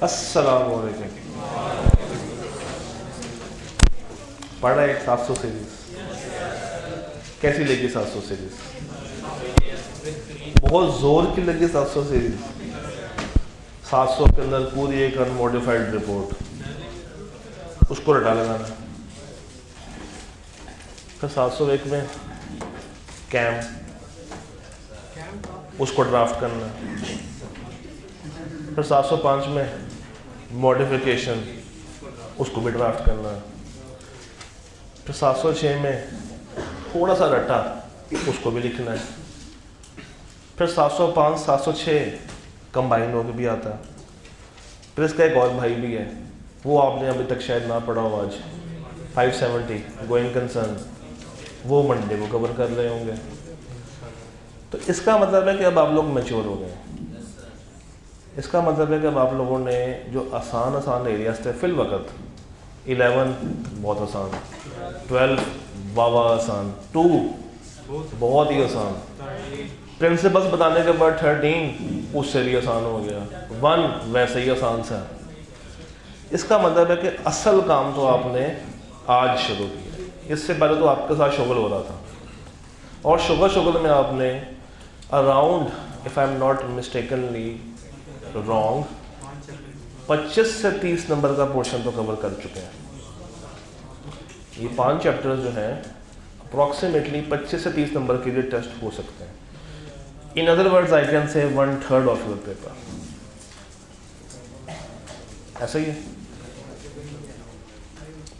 अस्सलाम वालेकुम। पढ़ा है 700 सीरीज, कैसी लगी 700 सीरीज? बहुत जोर की लगी 700 सीरीज। 700 के अंदर पूरी एक अनमोडिफाइड रिपोर्ट, उसको रटा लगाना। फिर 701 में कैम, उसको ड्राफ्ट करना। फिर 705 में मॉडिफिकेशन, उसको भी ड्राफ्ट करना। फिर 706 में थोड़ा सा रटा, उसको भी लिखना है। फिर 705 706 कंबाइन होकर भी आता है। फिर इसका एक और भाई भी है, वो आपने अभी तक शायद ना पढ़ा हो। आज 570 गोइंग कंसर्न, वो मंडे को कवर कर रहे होंगे। तो इसका मतलब है कि अब आप लोग मैच्योर हो गए। इसका मतलब है कि अब आप लोगों ने जो आसान एरियाज थे फिल वक्त, 11 बहुत आसान, 12 वावा आसान, 2 बहुत ही आसान, प्रिंसिपल्स बताने के बाद 13 उससे भी आसान हो गया, 1 वैसे ही आसान सा। इसका मतलब है कि असल काम तो आपने आज शुरू किया, इससे पहले तो आपके साथ शुगल हो रहा था। और शुगल में आपने around, if I am not mistakenly wrong, 25 से 30 नंबर का पोर्शन तो कवर कर चुके हैं। ये 5 चैप्टर्स जो हैं अप्रॉक्सीमेटली 25 से 30 नंबर के लिए टेस्ट हो सकते हैं। In other words I can say 1/3 of your paper. ऐसा ही है।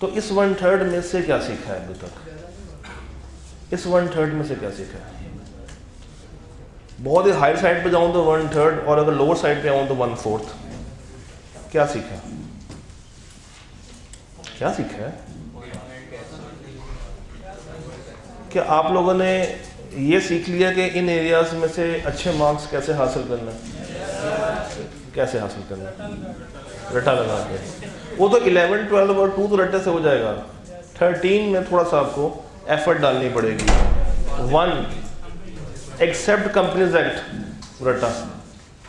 तो इस 1/3 में से क्या सीखा है अभी तक? इस 1/3 में से क्या सीखा है? बहुत ही हाई साइड पे जाऊं तो 1/3, और अगर लोअर साइड पे आऊं तो 1/4। क्या सीखा? क्या सीखा है? क्या आप लोगों ने ये सीख लिया कि इन एरियाज में से अच्छे मार्क्स कैसे हासिल करना है? कैसे हासिल करना है? रटा लगा के। वो तो 11, 12 और 2 तो रटे से हो जाएगा। 13 में थोड़ा सा आपको एफर्ट डालनी पड़ेगी। 1 एक्सेप्ट कंपनीज एक्ट रटा,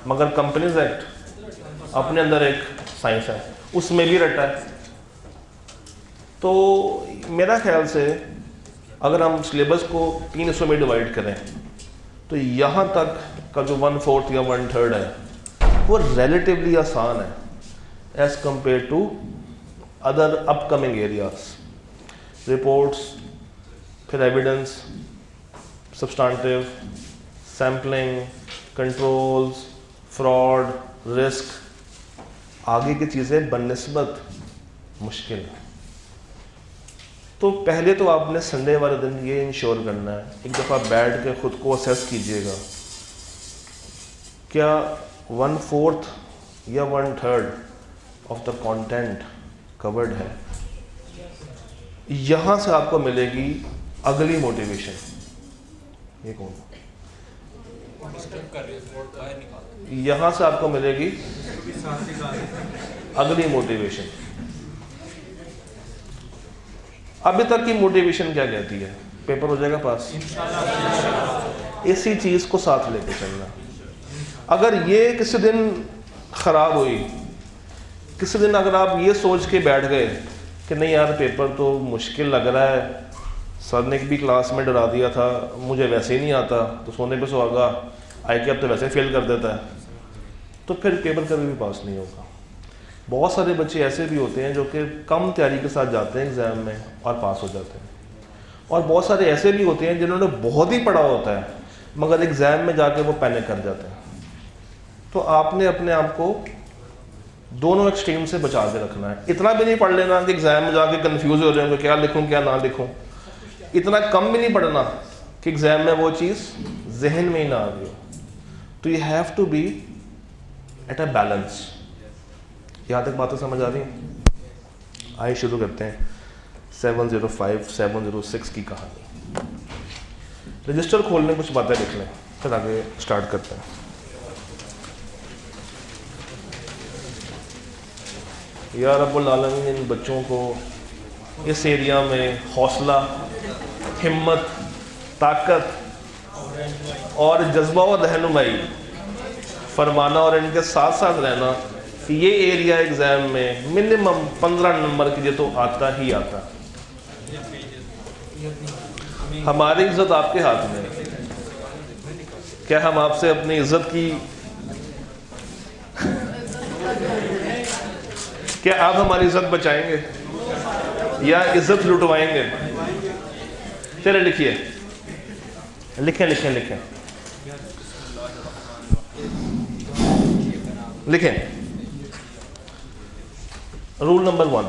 मगर कंपनीज एक्ट अपने अंदर एक साइंस है, उसमें भी रटा है। तो मेरा ख्याल से अगर हम सिलेबस को 3 हिस्सों में डिवाइड करें तो यहाँ तक का जो 1/4 या 1/3 है वो रिलेटिवली आसान है as compared to other upcoming areas. Reports, फिर evidence, substantive, sampling, controls, fraud, risk, आगे की चीज़ें बनिस्बत मुश्किल है। तो पहले तो आपने संडे वाले दिन ये इंश्योर करना है, एक दफ़ा बैठ के ख़ुद को असेस कीजिएगा, क्या 1/4 या 1/3 ऑफ द कंटेंट कवर्ड है। यहाँ से आपको मिलेगी अगली मोटिवेशन। ये कौन? यहाँ से आपको मिलेगी अगली मोटिवेशन। अभी तक की मोटिवेशन क्या कहती है? पेपर हो जाएगा पास। इसी चीज़ को साथ लेके चलना। अगर ये किसी दिन ख़राब हुई, किसी दिन अगर आप ये सोच के बैठ गए कि नहीं यार पेपर तो मुश्किल लग रहा है, सर ने भी क्लास में डरा दिया था, मुझे वैसे ही नहीं आता, तो सोने पे सुहागा, आई के अब तो वैसे फेल कर देता है, तो फिर पेपर कभी भी पास नहीं होगा। बहुत सारे बच्चे ऐसे भी होते हैं जो कि कम तैयारी के साथ जाते हैं एग्ज़ाम में और पास हो जाते हैं, और बहुत सारे ऐसे भी होते हैं जिन्होंने बहुत ही पढ़ा होता है मगर एग्ज़ाम में जाके वो पैनिक कर जाते हैं। तो आपने अपने आप को दोनों एक्सट्रीम से बचा के रखना है। इतना भी नहीं पढ़ लेना कि एग्ज़ाम में जाके कंफ्यूज हो जाएंगे क्या लिखूँ क्या ना लिखूँ, इतना कम भी नहीं पढ़ना कि एग्ज़ाम में वो चीज़ जहन में ही ना आ गई हो। तो you have to be at a balance. यहाँ तक बातें समझ आ रही हैं? आइए शुरू करते हैं 705 706 की कहानी। रजिस्टर खोलने कुछ बातें लिख लें, फिर आगे स्टार्ट करते हैं। या रब्बुल आलमीन इन बच्चों को इस एरिया में हौसला, हिम्मत, ताकत और जज्बा और रहनुमाई फरमाना और इनके साथ साथ रहना कि ये एरिया एग्जाम में मिनिमम 15 नंबर के लिए तो आता ही आता। हमारी इज्जत आपके हाथ में है। क्या हम आपसे अपनी इज्जत की क्या आप हमारी इज्जत बचाएंगे या इज्जत लुटवाएंगे? चलिए लिखिए, लिखें लिखें लिखें लिखें। रूल नंबर 1,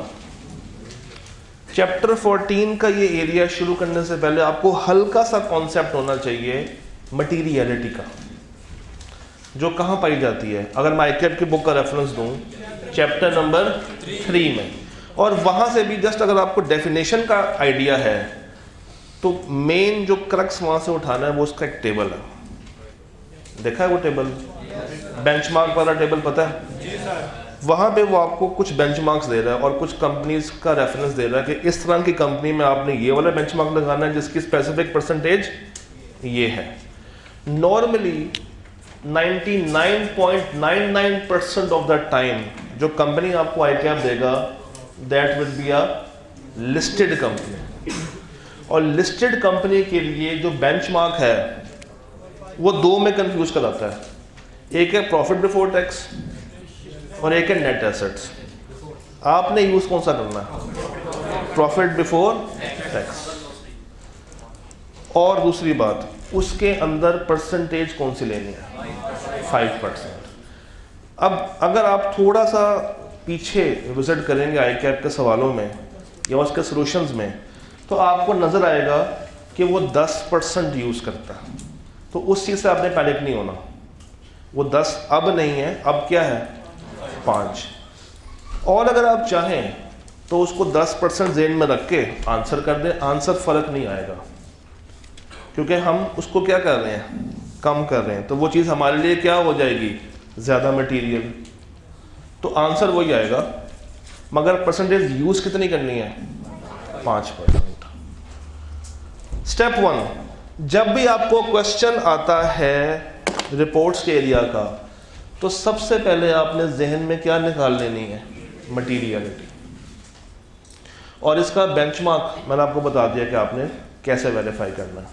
चैप्टर 14 का ये एरिया शुरू करने से पहले आपको हल्का सा कॉन्सेप्ट होना चाहिए मटीरियलिटी का, जो कहाँ पाई जाती है। अगर मैं आईकेप की बुक का रेफरेंस दूं चैप्टर नंबर 3 में, और वहाँ से भी जस्ट अगर आपको डेफिनेशन का आइडिया है तो मेन जो क्रक्स वहाँ से उठाना है वो उसका एक टेबल है। देखा है वो टेबल, बेंचमार्क वाला टेबल, पता है? वहाँ पे वो आपको कुछ बेंचमार्क्स दे रहा है और कुछ कंपनीज का रेफरेंस दे रहा है कि इस तरह की कंपनी में आपने ये वाला बेंचमार्क लगाना है जिसकी स्पेसिफिक परसेंटेज ये है। नॉर्मली 99.99% ऑफ द टाइम जो कंपनी आपको आईकैप देगा that will be a listed company, और लिस्टेड कंपनी के लिए जो बेंचमार्क है वो दो में कंफ्यूज कराता है। एक है प्रॉफिट बिफोर टैक्स और एक है नेट एसेट्स। आपने यूज कौन सा करना है? Profit before tax. और दूसरी बात, उसके अंदर परसेंटेज कौन सी लेनी है? 5%। अब अगर आप थोड़ा सा पीछे विजिट करेंगे आईकैप के सवालों में या उसके सॉल्यूशंस में, तो आपको नजर आएगा कि वो 10% यूज करता है। तो उस चीज से आपने पैनिक नहीं होना। वो 10 अब नहीं है, अब क्या है? 5। और अगर आप चाहें तो उसको 10% जेन में रख के आंसर कर दें, आंसर फर्क नहीं आएगा, क्योंकि हम उसको क्या कर रहे हैं? कम कर रहे हैं। तो वो चीज़ हमारे लिए क्या हो जाएगी? ज़्यादा मटेरियल, तो आंसर वही आएगा, मगर परसेंटेज यूज़ कितनी करनी है? 5%। स्टेप 1, जब भी आपको क्वेश्चन आता है रिपोर्ट्स के एरिया का, तो सबसे पहले आपने जहन में क्या निकाल लेनी है? मटीरियलिटी। और इसका बेंचमार्क मैंने आपको बता दिया कि आपने कैसे वेरीफाई करना है।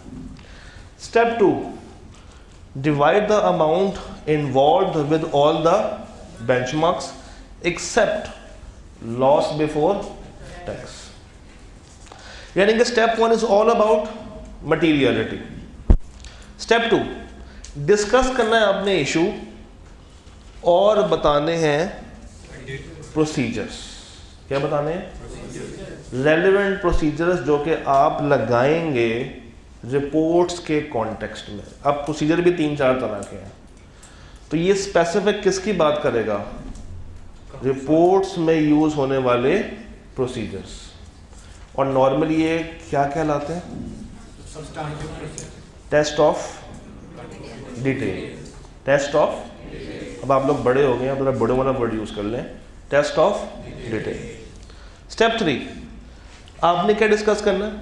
Step 2, divide the amount involved with all the benchmarks except loss before tax। यानी कि step 1 is all about materiality। Step 2, discuss करना है आपने इशू और बताने हैं प्रोसीजर्स। क्या बताने हैं? रेलेवेंट प्रोसीजर्स जो कि आप लगाएंगे रिपोर्ट्स के कॉन्टेक्स्ट में। अब प्रोसीजर भी 3-4 तरह के हैं, तो ये स्पेसिफिक किसकी बात करेगा? रिपोर्ट्स में यूज होने वाले प्रोसीजर्स। और नॉर्मली ये क्या कहलाते हैं? Test of detail. Test of, अब आप लोग बड़े हो गए हैं, अब बड़े वाला वर्ड यूज कर लें, टेस्ट ऑफ डिटेल। स्टेप 3, आपने क्या डिस्कस करना है?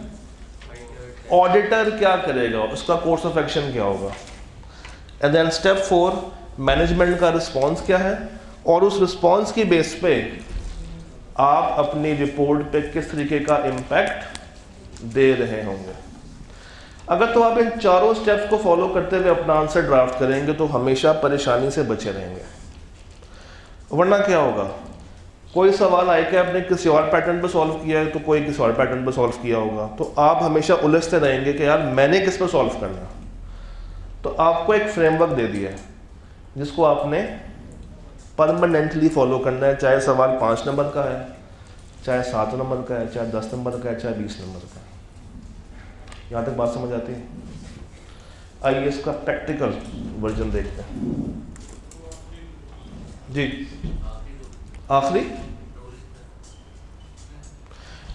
ऑडिटर क्या करेगा, उसका कोर्स ऑफ एक्शन क्या होगा। एंड देन स्टेप 4, मैनेजमेंट का रिस्पॉन्स क्या है, और उस रिस्पॉन्स की बेस पे आप अपनी रिपोर्ट पे किस तरीके का इम्पैक्ट दे रहे होंगे। अगर तो आप इन चारों स्टेप्स को फॉलो करते हुए अपना आंसर ड्राफ्ट करेंगे तो हमेशा परेशानी से बचे रहेंगे। वरना क्या होगा? कोई सवाल आईकैप ने किसी और पैटर्न पे सॉल्व किया है तो कोई किसी और पैटर्न पे सॉल्व किया होगा, तो आप हमेशा उलझते रहेंगे कि यार मैंने किस पे सॉल्व करना। तो आपको एक फ्रेमवर्क दे दिया है जिसको आपने परमानेंटली फॉलो करना है, चाहे सवाल 5 नंबर का है, चाहे 7 नंबर का है, चाहे 10 नंबर का है, चाहे 20 नंबर का है। यहाँ तक बात समझ आती है? आइए इसका प्रैक्टिकल वर्जन देखते हैं जी। आखिरी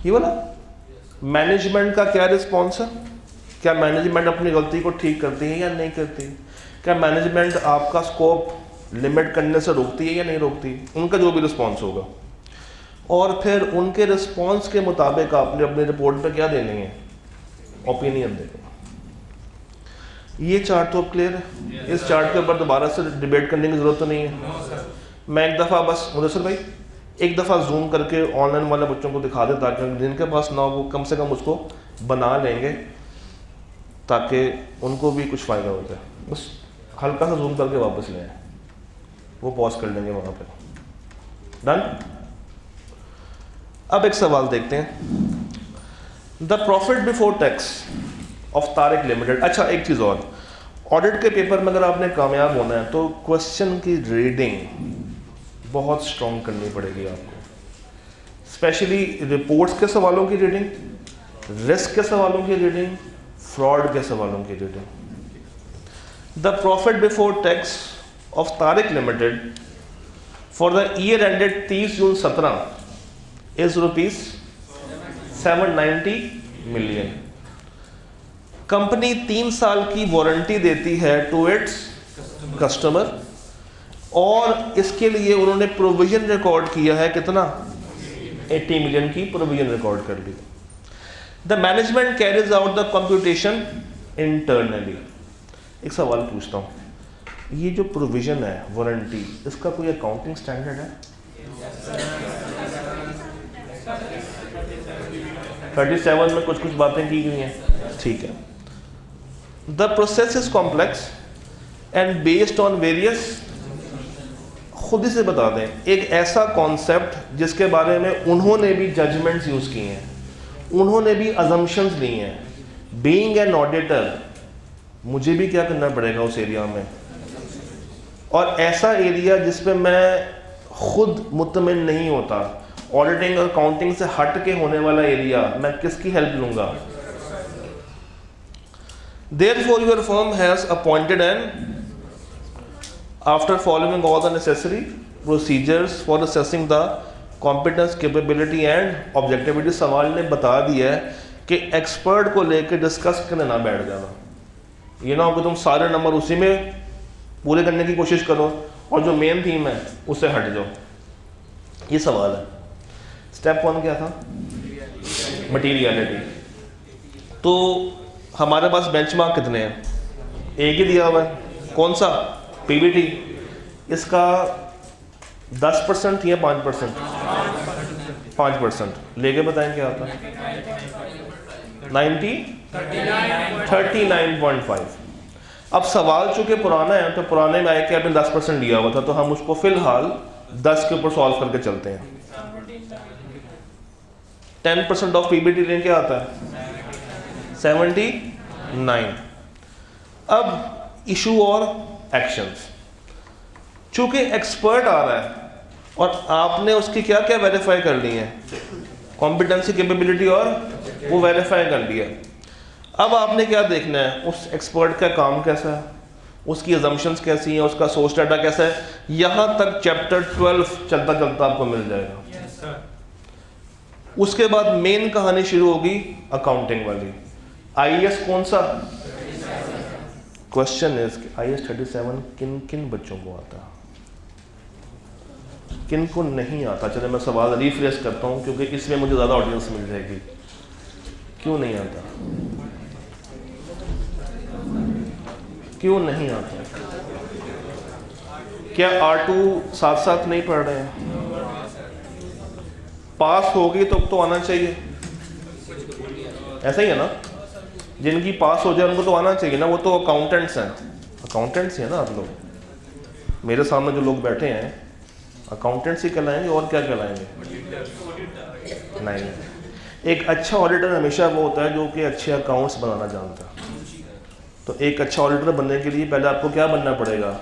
ये वाला मैनेजमेंट का क्या रिस्पॉन्स है? क्या मैनेजमेंट अपनी गलती को ठीक करती है या नहीं करती? क्या मैनेजमेंट आपका स्कोप लिमिट करने से रोकती है या नहीं रोकती? उनका जो भी रिस्पॉन्स होगा, और फिर उनके रिस्पॉन्स के मुताबिक आपने अपनी रिपोर्ट पे क्या देनी है? ओपिनियन देनी। ये चार्ट तो क्लियर है? इस चार्ट के ऊपर दोबारा से डिबेट करने की जरूरत तो नहीं है। मैं एक दफ़ा बस मुदस्सिर भाई एक दफ़ा जूम करके ऑनलाइन वाले बच्चों को दिखा दे ताकि जिनके पास ना हो वो कम से कम उसको बना लेंगे ताकि उनको भी कुछ फ़ायदा हो जाए। बस हल्का सा जूम करके वापस ले आए, वो पॉज कर लेंगे वहाँ पे। डन। अब एक सवाल देखते हैं, the profit before tax of Tariq limited. अच्छा एक चीज़ और, ऑडिट के पेपर में अगर आपने कामयाब होना है तो क्वेश्चन की रीडिंग बहुत स्ट्रॉन्ग करनी पड़ेगी आपको, स्पेशली रिपोर्ट्स के सवालों की रीडिंग, रिस्क के सवालों की रीडिंग, फ्रॉड के सवालों की reading. The profit before tax of Tariq limited for the year ended 30 June 17 is rupees 790 million. Company 3 साल की वारंटी देती है टू इट्स कस्टमर और इसके लिए उन्होंने प्रोविजन रिकॉर्ड किया है कितना, 80 मिलियन की प्रोविजन रिकॉर्ड कर ली। The management carries out the computation internally. एक सवाल पूछता हूँ, ये जो प्रोविजन है वारंटी, इसका कोई अकाउंटिंग स्टैंडर्ड है? 37 में कुछ कुछ बातें की गई हैं, ठीक है। The process is complex and based on various, खुद ही से बता दें एक ऐसा कॉन्सेप्ट जिसके बारे में उन्होंने भी जजमेंट्स यूज़ किए हैं, उन्होंने भी अजम्पशंस ली हैं। बीइंग एन ऑडिटर मुझे भी क्या करना पड़ेगा उस एरिया में, और ऐसा एरिया जिस पे मैं खुद मुतमिन नहीं होता, ऑडिटिंग और अकाउंटिंग से हट के होने वाला एरिया, मैं किसकी हेल्प लूँगा? Therefore your firm has appointed an, after following all the necessary procedures for assessing the competence, capability and objectivity। सवाल ने बता दिया है कि एक्सपर्ट को लेकर डिस्कस करने ना बैठ जाना, ये ना हो कि तुम सारे नंबर उसी में पूरे करने की कोशिश करो और जो मेन थीम है उससे हट जाओ। ये सवाल है। स्टेप 1 क्या था? मटीरियलिटी। तो हमारे पास बेंचमार्क कितने हैं? एक ही दिया हुआ है, कौन सा? पीबीटी। इसका 10% या 5%? 5%। लेके बताएं क्या आता है? 39.5। अब सवाल चूंकि पुराना है तो पुराने में आए कि आपने 10% लिया हुआ था, तो हम उसको फिलहाल 10 के ऊपर सॉल्व करके चलते हैं। 10% ऑफ पीबीटी लें क्या आता है? 79। अब इशू और एक्शंस, चूंकि एक्सपर्ट आ रहा है और आपने उसकी क्या क्या वेरीफाई कर ली है, कॉम्पिटेंसी, कैपेबिलिटी, और वो वेरीफाई कर लिया। अब आपने क्या देखना है, उस एक्सपर्ट का काम कैसा है, उसकी अजम्पशंस कैसी हैं, उसका सोर्स डाटा कैसा है। यहाँ तक चैप्टर 12 चलता चलता आपको मिल जाएगा। उसके बाद मेन कहानी शुरू होगी अकाउंटिंग वाली। आईएएस कौन सा? क्वेश्चन है आईएएस 37 किन किन बच्चों को आता है, किन को नहीं आता? चले मैं सवाल रिफ्रेश करता हूँ क्योंकि इसमें मुझे ज़्यादा ऑडियंस मिल जाएगी। क्यों नहीं आता? क्यों नहीं आता? क्या R2 साथ साथ नहीं पढ़ रहे हैं? पास होगी तो आना चाहिए, ऐसा ही है ना? जिनकी पास हो जाए उनको तो आना चाहिए ना, वो तो अकाउंटेंट्स हैं, अकाउंटेंट्स हैं ना आप लोग। मेरे सामने जो लोग बैठे हैं अकाउंटेंट्स ही कहलाएंगे, और क्या कहलाएंगे? नहीं, एक अच्छा ऑडिटर हमेशा वो होता है जो कि अच्छे अकाउंट्स बनाना जानता है। तो एक अच्छा ऑडिटर बनने के लिए पहले आपको क्या बनना पड़ेगा?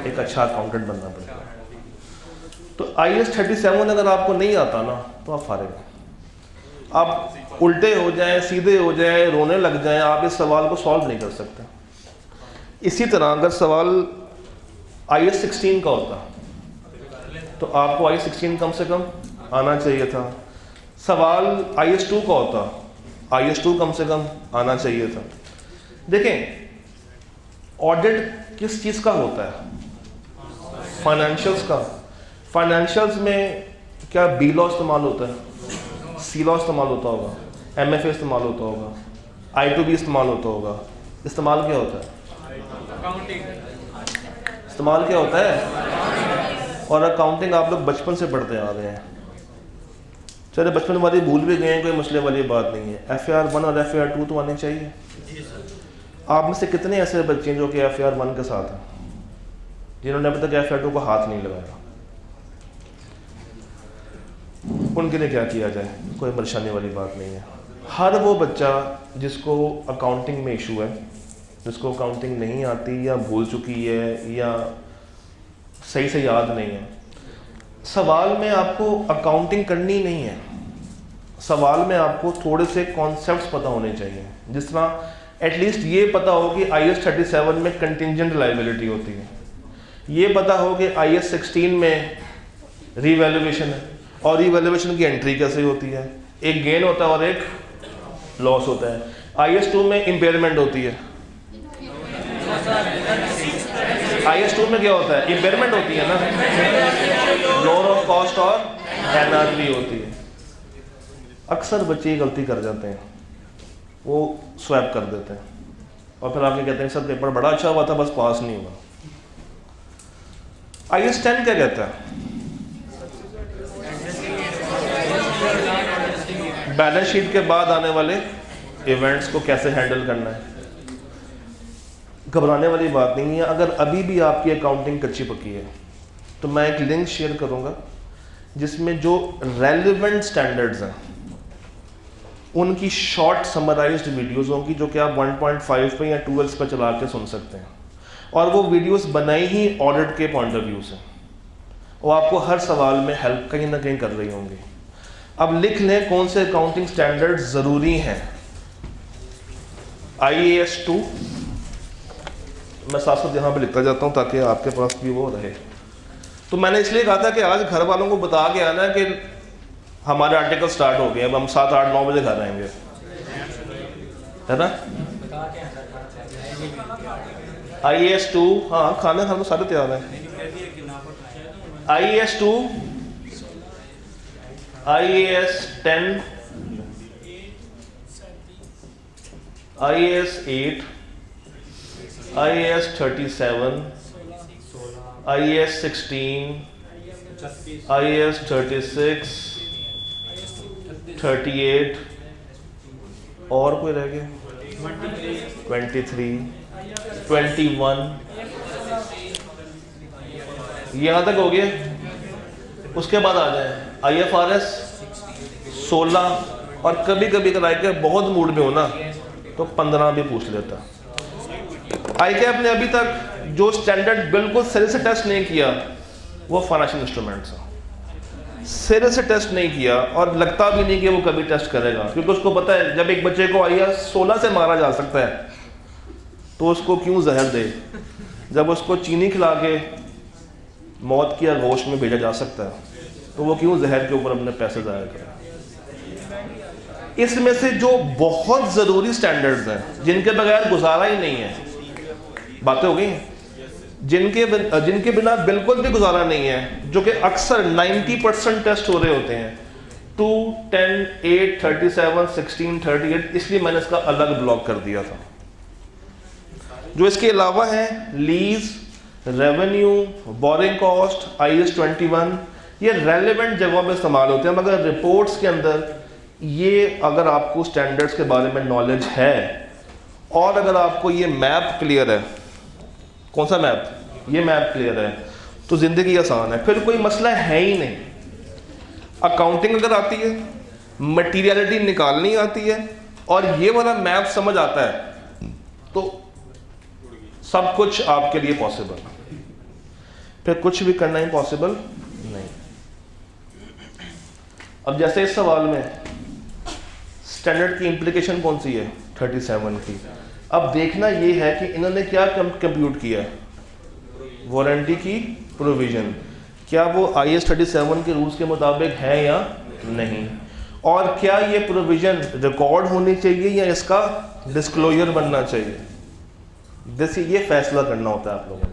एक अच्छा अकाउंटेंट बनना पड़ेगा। तो आईएएस 37 अगर आपको नहीं आता ना तो आप फारिग हैं। आप उल्टे हो जाएं, सीधे हो जाएं, रोने लग जाएं, आप इस सवाल को सॉल्व नहीं कर सकते। इसी तरह अगर सवाल आईएएस 16 का होता तो आपको आईएएस 16 कम से कम आना चाहिए था। सवाल आईएएस 2 का होता, आईएएस 2 कम से कम आना चाहिए था। देखें, ऑडिट किस चीज़ का होता है? फाइनेंशियल्स का। फाइनेंशियल्स में क्या बी लॉ इस्तेमाल होता है? सी लॉ इस्तेमाल होता होगा, एमएफए इस्तेमाल होता होगा, I2B इस्तेमाल होता होगा। इस्तेमाल क्या होता है? इस्तेमाल क्या होता है? और अकाउंटिंग आप लोग बचपन से पढ़ते आ रहे हैं, चले बचपन वाली भूल भी गए हैं, कोई मसले वाली बात नहीं है। FAR 1 और FAR 2 तो आने चाहिए। आप में से कितने ऐसे बच्चे हैं जो कि FAR 1 के साथ हैं, जिन्होंने अभी तक FAR 2 को हाथ नहीं लगाया? उनके लिए क्या किया जाए, कोई परेशानी वाली बात नहीं है। हर वो बच्चा जिसको अकाउंटिंग में इशू है, जिसको अकाउंटिंग नहीं आती या भूल चुकी है या सही से याद नहीं है, सवाल में आपको अकाउंटिंग करनी नहीं है, सवाल में आपको थोड़े से कॉन्सेप्ट्स पता होने चाहिए। जिस तरह एटलीस्ट ये पता हो कि IAS 37 में कंटिंजेंट लायबिलिटी होती है, ये पता हो कि IAS 16 में रीवैल्यूएशन है और रीवैल्यूएशन की एंट्री कैसे होती है, एक गेन होता है और एक लॉस होता है। IAS 2 में इम्पेयरमेंट होती है, IAS 2 में क्या होता है, इम्पेयरमेंट होती है ना, लोअर ऑफ कॉस्ट और NRV होती है। अक्सर बच्चे ये गलती कर जाते हैं, वो स्वैप कर देते हैं और फिर आके कहते हैं सर पेपर बड़ा अच्छा हुआ था बस पास नहीं हुआ। IAS 10 क्या कहता है, बैलेंस शीट के बाद आने वाले इवेंट्स को कैसे हैंडल करना है। घबराने वाली बात नहीं है। अगर अभी भी आपकी अकाउंटिंग कच्ची पक्की है तो मैं एक लिंक शेयर करूंगा जिसमें जो रेलेवेंट स्टैंडर्ड्स हैं उनकी शॉर्ट समराइज्ड वीडियोस होंगी, जो कि आप 1.5 पे या 2x पे चला के सुन सकते हैं। और वो वीडियोस बनाई ही ऑडिट के पॉइंट ऑफ व्यू से, वो आपको हर सवाल में हेल्प कहीं ना कहीं कर रही होंगी। अब लिख लें कौन से अकाउंटिंग स्टैंडर्ड ज़रूरी हैं। IAS 2, मैं साथ साथ यहाँ पे लिखता जाता हूँ ताकि आपके पास भी वो रहे। तो मैंने इसलिए कहा था कि आज घर वालों को बता के आना कि हमारे आर्टिकल स्टार्ट हो गए, अब हम 7, 8, 9 बजे घर आएंगे, है ना। IAS 2, हाँ खाना खाना सारे तैयार हैं। IAS 2, IAS 10, IAS 8, IAS 37, IAS 16, IAS 36, 38 और कोई रह गया, 23, 21, यहाँ तक हो गया। उसके बाद आ जाए IFRS 16, और कभी कभी अगर ICAP बहुत मूड में हो ना तो 15 भी पूछ लेता। ICAP ने अभी तक जो स्टैंडर्ड बिल्कुल सिरे से टेस्ट नहीं किया वो फाइनेंशियल इंस्ट्रूमेंट्स है, सिरे से टेस्ट नहीं किया, और लगता भी नहीं कि वो कभी टेस्ट करेगा, क्योंकि उसको पता है जब एक बच्चे को IAS 16 से मारा जा सकता है तो उसको क्यों जहर दे, जब उसको चीनी खिला के मौत की आगोश में भेजा जा सकता है तो वो क्यों जहर के ऊपर अपने पैसे ज़ाया करे। इसमें से जो बहुत ज़रूरी स्टैंडर्ड्स हैं जिनके बगैर गुजारा ही नहीं है, बातें हो गई हैं, जिनके बिना बिल्कुल भी गुजारा नहीं है, जो कि अक्सर 90% टेस्ट हो रहे होते हैं, 2, 10, 8, 37, 16, 38, इसलिए मैंने इसका अलग ब्लॉक कर दिया था। जो इसके अलावा है lease, revenue, borrowing cost, IAS 21, ये रेलेवेंट जगहों पे इस्तेमाल होते हैं, मगर रिपोर्ट्स के अंदर ये अगर आपको स्टैंडर्ड्स के बारे में नॉलेज है और अगर आपको ये मैप क्लियर है, कौन सा मैप, ये मैप क्लियर है, तो ज़िंदगी आसान है, फिर कोई मसला है ही नहीं। अकाउंटिंग अगर आती है, मटीरियलिटी निकालनी आती है और ये वाला मैप समझ आता है तो सब कुछ आपके लिए पॉसिबल है, फिर कुछ भी करना इम्पॉसिबल नहीं। अब जैसे इस सवाल में स्टैंडर्ड की इम्प्लीकेशन कौन सी है, 37 की। अब देखना ये है कि इन्होंने क्या कंप्यूट किया है, वारंटी की प्रोविजन, क्या वो IAS 37 के रूल्स के मुताबिक है या नहीं, और क्या ये प्रोविजन रिकॉर्ड होनी चाहिए या इसका डिस्क्लोजर बनना चाहिए। जैसे ये फैसला करना होता है आप लोगों को।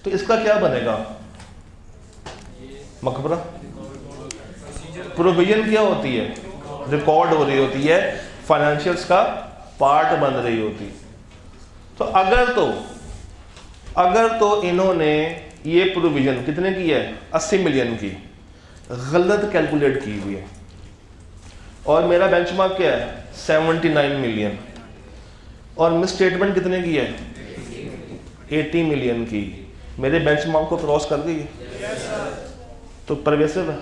तो इसका क्या बनेगा, मकबरा प्रोविजन क्या होती है, रिकॉर्ड हो रही होती है, फाइनेंशियल्स का पार्ट बन रही होती। तो अगर तो इन्होंने ये प्रोविजन कितने की है, 80 मिलियन की, गलत कैलकुलेट की हुई है, और मेरा बेंचमार्क क्या है 79 मिलियन, और मिस स्टेटमेंट कितने की है 80 मिलियन की, मेरे बेंचमार्क को क्रॉस कर गई है, तो परवेसिव है,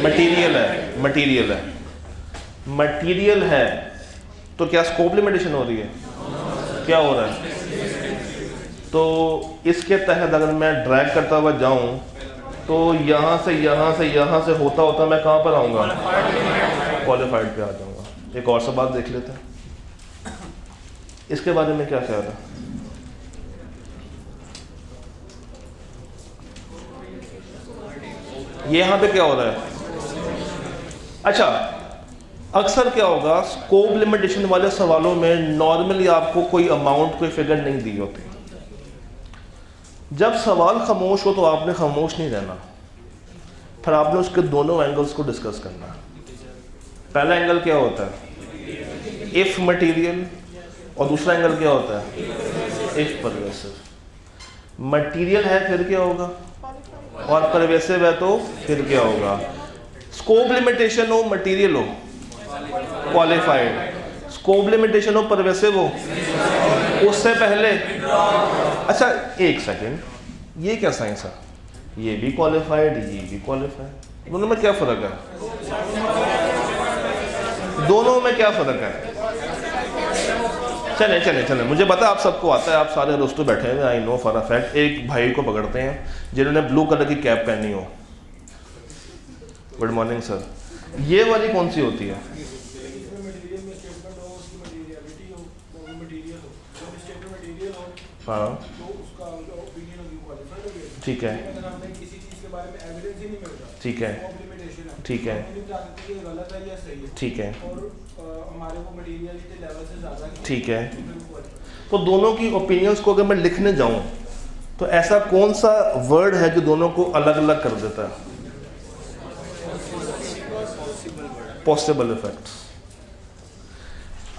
मटीरियल है, मटीरियल है, मटीरियल है, तो क्या स्कोप लिमिटेशन हो रही है, क्या हो रहा है, तो इसके तहत अगर मैं ड्रैग करता हुआ जाऊं तो यहाँ से यहाँ से यहाँ से होता होता मैं कहाँ पर आऊँगा, क्वालिफाइड पे आ जाऊँगा। एक और सा बात देख लेते हैं, इसके बारे में क्या ख्याल है, ये यहाँ पे क्या हो रहा है, अच्छा अक्सर क्या होगा स्कोप लिमिटेशन वाले सवालों में नॉर्मली आपको कोई अमाउंट, कोई फिगर नहीं दी होती। जब सवाल खामोश हो तो आपने खामोश नहीं रहना, फिर आपने उसके दोनों एंगल्स को डिस्कस करना। पहला एंगल क्या होता है, इफ मटेरियल, और दूसरा एंगल क्या होता है, इफ परवेसिव। मटेरियल है फिर क्या होगा, और परवेसिव है तो फिर क्या होगा। स्कोप लिमिटेशन हो, मटेरियल हो, क्वालिफाइड, स्कोप लिमिटेशन हो, परवेसिव हो, उससे पहले, अच्छा एक सेकेंड, ये क्या साइंस है, ये भी क्वालिफाइड, ये भी क्वालिफाइड, दोनों में क्या फर्क है, दोनों में क्या फर्क है। चले चले चले, मुझे पता आप सबको आता है, आप सारे दोस्तों बैठे हैं, I know for a fact. एक भाई को पकड़ते हैं जिन्होंने ब्लू कलर की कैप पहनी हो। गुड मॉर्निंग सर, ये वाली कौन सी होती है, हाँ ठीक है, ठीक है, ठीक है, ठीक है, ठीक है, तो दोनों की ओपिनियंस को अगर मैं लिखने जाऊं तो ऐसा कौन सा वर्ड है जो दोनों को अलग अलग कर देता है, पॉसिबल इफेक्ट्स।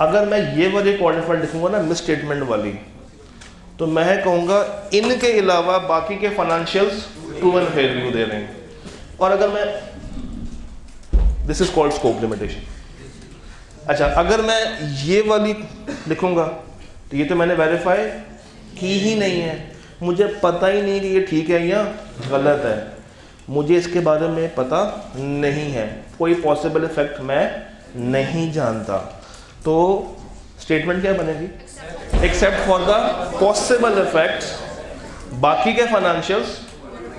अगर मैं ये वाली क्वालिफाइड लिखूंगा ना, मिस स्टेटमेंट वाली, तो मैं कहूँगा इनके अलावा बाकी के financials true and fair view दे रहे हैं। और अगर मैं, this is called scope limitation. अच्छा, अगर मैं ये वाली लिखूँगा तो ये तो मैंने वेरीफाई की ही नहीं है, मुझे पता ही नहीं कि ये ठीक है या गलत है, मुझे इसके बारे में पता नहीं है, कोई पॉसिबल इफेक्ट मैं नहीं जानता, तो स्टेटमेंट क्या बनेगी, except for the possible effects, बाकी के financials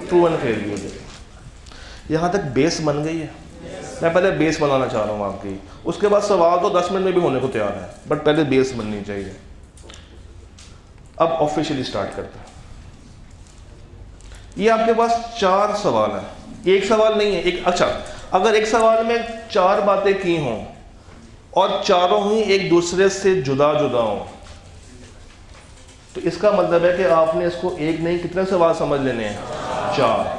true and fair view. यहाँ तक बेस बन गई है। मैं पहले बेस बनाना चाह रहा हूँ आपकी, उसके बाद सवाल तो 10 मिनट में भी होने को तैयार है, बट पहले बेस बननी चाहिए। अब ऑफिशियली स्टार्ट करते हैं। ये आपके पास 4 सवाल है, एक सवाल नहीं है, एक, अच्छा अगर एक सवाल में 4 बातें की हों और चारों ही एक दूसरे से जुदा जुदा हों, तो इसका मतलब है कि आपने इसको एक नहीं कितने सवाल समझ लेने हैं, 4।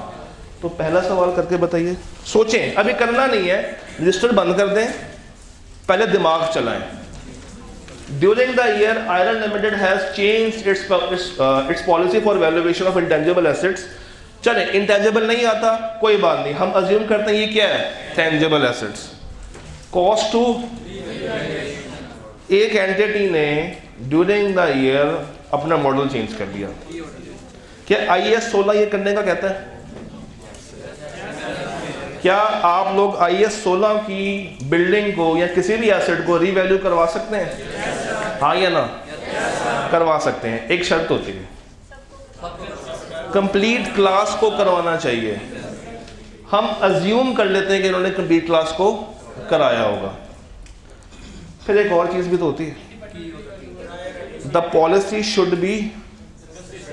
तो पहला सवाल करके बताइए, सोचें, अभी करना नहीं है, रजिस्टर बंद कर दें, पहले दिमाग चलाएं। During the year iron limited has changed it's policy for valuation of intangible assets. चले, इंटेंजिबल नहीं आता कोई बात नहीं, हम अज्यूम करते हैं ये क्या है, टेंजिबल एसेट्स। कॉस्ट टू, एक एंटिटी ने ड्यूरिंग द ईयर अपना मॉडल चेंज कर दिया। क्या IAS 16 ये करने का कहता है? क्या आप लोग IAS 16 की बिल्डिंग को या किसी भी एसेट को रीवैल्यू करवा सकते हैं? हाँ या ना? करवा सकते हैं, एक शर्त होती है, कंप्लीट क्लास को करवाना चाहिए। हम अज्यूम कर लेते हैं कि इन्होंने कंप्लीट क्लास को कराया होगा। फिर एक और चीज भी तो होती है, the policy should be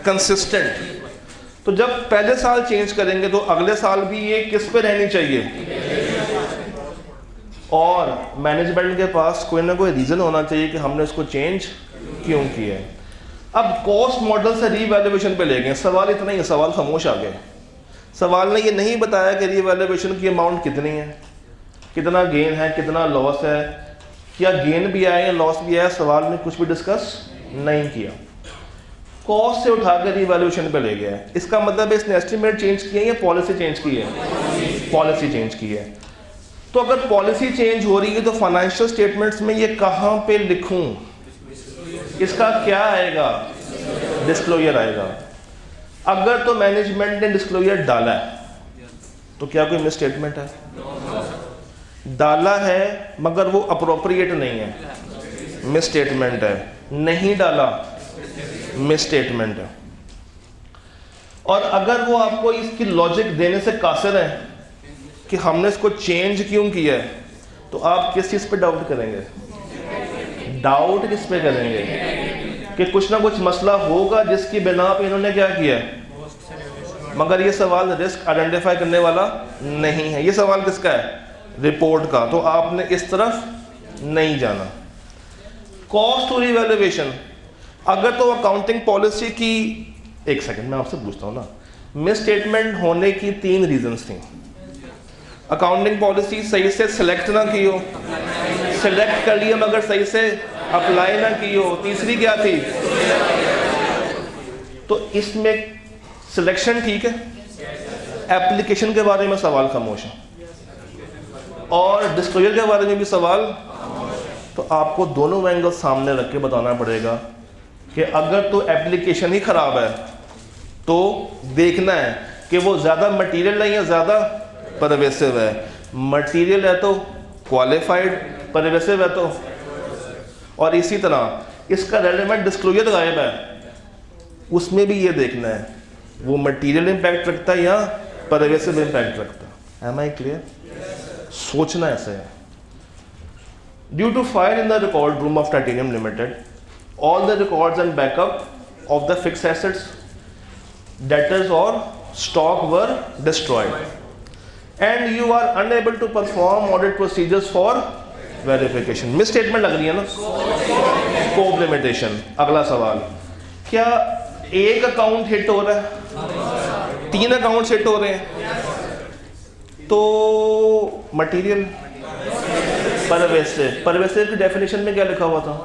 consistent. तो जब पहले साल चेंज करेंगे तो अगले साल भी ये किस पे रहनी चाहिए, और मैनेजमेंट के पास कोई ना कोई रीजन होना चाहिए कि हमने इसको चेंज क्यों किया है। अब कॉस्ट मॉडल से रीवैल्यूएशन पे ले गए, सवाल इतना ही, सवाल खामोश आ गए। सवाल ने ये नहीं बताया कि रीवैल्यूएशन की अमाउंट कितनी है, कितना गेन है, कितना लॉस है, क्या गेन भी आया या लॉस भी आया, सवाल ने कुछ भी डिस्कस नहीं किया। कॉस्ट से उठाकर इवैल्यूएशन पे ले गया है। इसका मतलब है इसने एस्टिमेट चेंज किया है या पॉलिसी चेंज की है? पॉलिसी चेंज की है। तो अगर पॉलिसी चेंज हो रही है तो फाइनेंशियल स्टेटमेंट्स में ये कहाँ पे लिखूं? इसका क्या आएगा? डिस्क्लोजर आएगा। अगर तो मैनेजमेंट ने डिस्क्लोजर डाला है तो क्या कोई मिस स्टेटमेंट है? डाला है मगर वो अप्रोप्रिएट नहीं है, मिस स्टेटमेंट है। नहीं डाला, मिस स्टेटमेंट है। और अगर वो आपको इसकी लॉजिक देने से कासिर है कि हमने इसको चेंज क्यों किया है, तो आप किस चीज़ पे डाउट करेंगे? डाउट किस पे करेंगे? कि कुछ ना कुछ मसला होगा जिसकी बिना पे इन्होंने क्या किया है। मगर ये सवाल रिस्क आइडेंटिफाई करने वाला नहीं है, ये सवाल किसका है? रिपोर्ट का। तो आपने इस तरफ नहीं जाना। कॉस्ट टू रिवैल्यूएशन, अगर तो अकाउंटिंग पॉलिसी की, एक सेकंड मैं आपसे पूछता हूँ ना, मिस स्टेटमेंट होने की 3 रीजंस थी। अकाउंटिंग पॉलिसी सही से सिलेक्ट ना की हो, सिलेक्ट कर लिया मगर सही से अप्लाई ना की हो। तीसरी क्या थी? तो इसमें सिलेक्शन ठीक है, एप्लीकेशन के बारे में सवाल खामोश है और डिस्क्लोजर के बारे में भी सवाल। तो आपको दोनों एंगल सामने रख के बताना पड़ेगा कि अगर तो एप्लीकेशन ही खराब है तो देखना है कि वो ज़्यादा मटेरियल है या ज़्यादा परवेसिव है। मटेरियल है तो क्वालिफाइड, परवेसिव है तो। और इसी तरह इसका रेलेवेंट डिस्क्लोजर गायब है, उसमें भी ये देखना है वो मटेरियल इम्पैक्ट रखता है या परवेसिव इम्पैक्ट रखता है। Am I clear? सोचना ऐसे है। Due to fire in the record room of titanium limited, all the records and backup of the fixed assets, debtors or stock were destroyed and you are unable to perform audit procedures for verification. Miss statement लग रही है ना, scope limitation. अगला सवाल, क्या एक account hit हो रहा है, 3 अकाउंट हिट हो रहे हैं, तो मटेरियल परवेसिव। परवेसिव की डेफिनेशन में क्या लिखा हुआ था?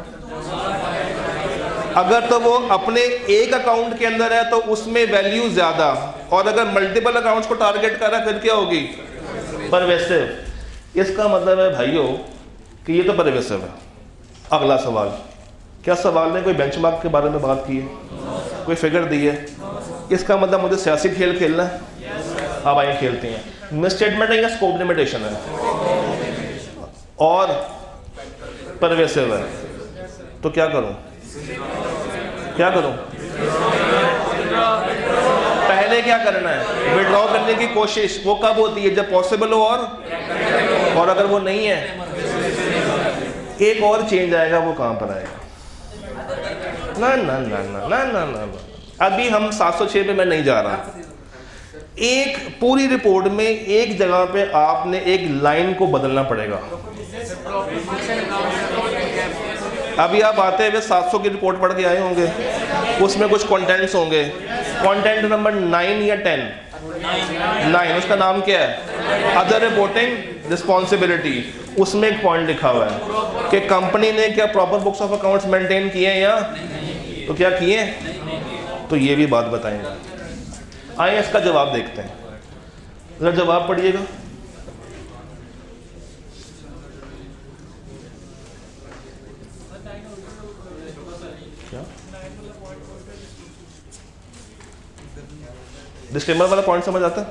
अगर तो वो अपने एक अकाउंट के अंदर है तो उसमें वैल्यू ज्यादा, और अगर मल्टीपल अकाउंट्स को टारगेट कर रहा है फिर क्या होगी? परवेसिव। इसका मतलब है भाइयों कि ये तो परवेसिव है। अगला सवाल, क्या सवाल ने कोई बेंचमार्क के बारे में बात की है, कोई फिगर दी है? इसका मतलब मुझे सियासी खेल खेलना है। अब आइए खेलते हैं। मिस स्टेटमेंट है या स्कोप लिमिटेशन है और परवेसिव है, तो क्या करूं? क्या करूं? पहले क्या करना है? विड्रॉ करने की कोशिश। वो कब होती है? जब पॉसिबल हो और अगर वो नहीं है, एक और चेंज आएगा। वो कहां पर आएगा? ना ना ना ना ना ना ना, अभी हम 706 पे मैं नहीं जा रहा। एक पूरी रिपोर्ट में एक जगह पे आपने एक लाइन को बदलना पड़ेगा। अभी आप आते हुए 700 की रिपोर्ट पढ़ के आए होंगे, उसमें कुछ कंटेंट्स होंगे। कंटेंट नंबर 9 या 10? 9। उसका नाम क्या है? Other reporting responsibility. उसमें एक पॉइंट लिखा हुआ है कि कंपनी ने क्या proper books of accounts maintain किए हैं या तो क्या किए? तो ये भी बात बताएंगे। आइए इसका जवाब देखते हैं। जरा जवाब पढ़िएगा। क्या डिस्क्लेमर वाला पॉइंट समझ आता है?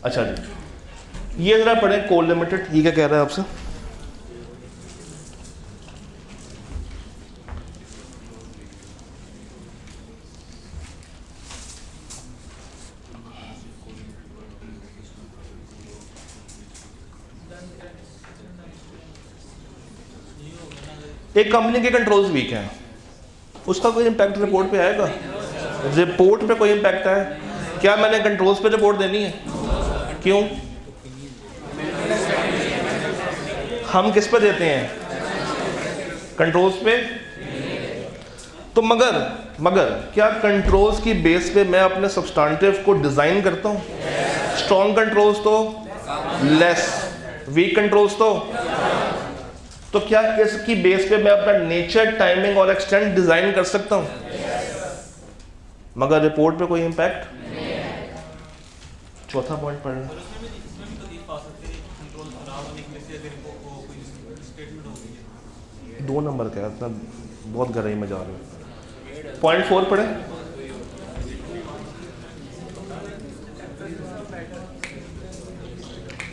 अच्छा जी, ये जरा पढ़े। कोल लिमिटेड, ये क्या कह रहा है आपसे? एक कंपनी के कंट्रोल्स वीक हैं, उसका कोई इम्पैक्ट रिपोर्ट पे आएगा? रिपोर्ट पे कोई इम्पैक्ट है? क्या मैंने कंट्रोल्स पे रिपोर्ट देनी है? क्यों? हम किस पे देते हैं? कंट्रोल्स पे। तो मगर क्या कंट्रोल्स की बेस पे मैं अपने सब्सटेंटिव को डिजाइन करता हूँ? स्ट्रॉन्ग कंट्रोल्स तो लेस, वीक कंट्रोल्स तो क्या इसकी बेस पे मैं अपना नेचर, टाइमिंग और एक्सटेंट डिजाइन कर सकता हूँ? मगर रिपोर्ट पे कोई इम्पैक्ट। चौथा पॉइंट पढ़ना, दो नंबर का इतना बहुत गहराई में जा रहे हो। पॉइंट 4 पढ़े,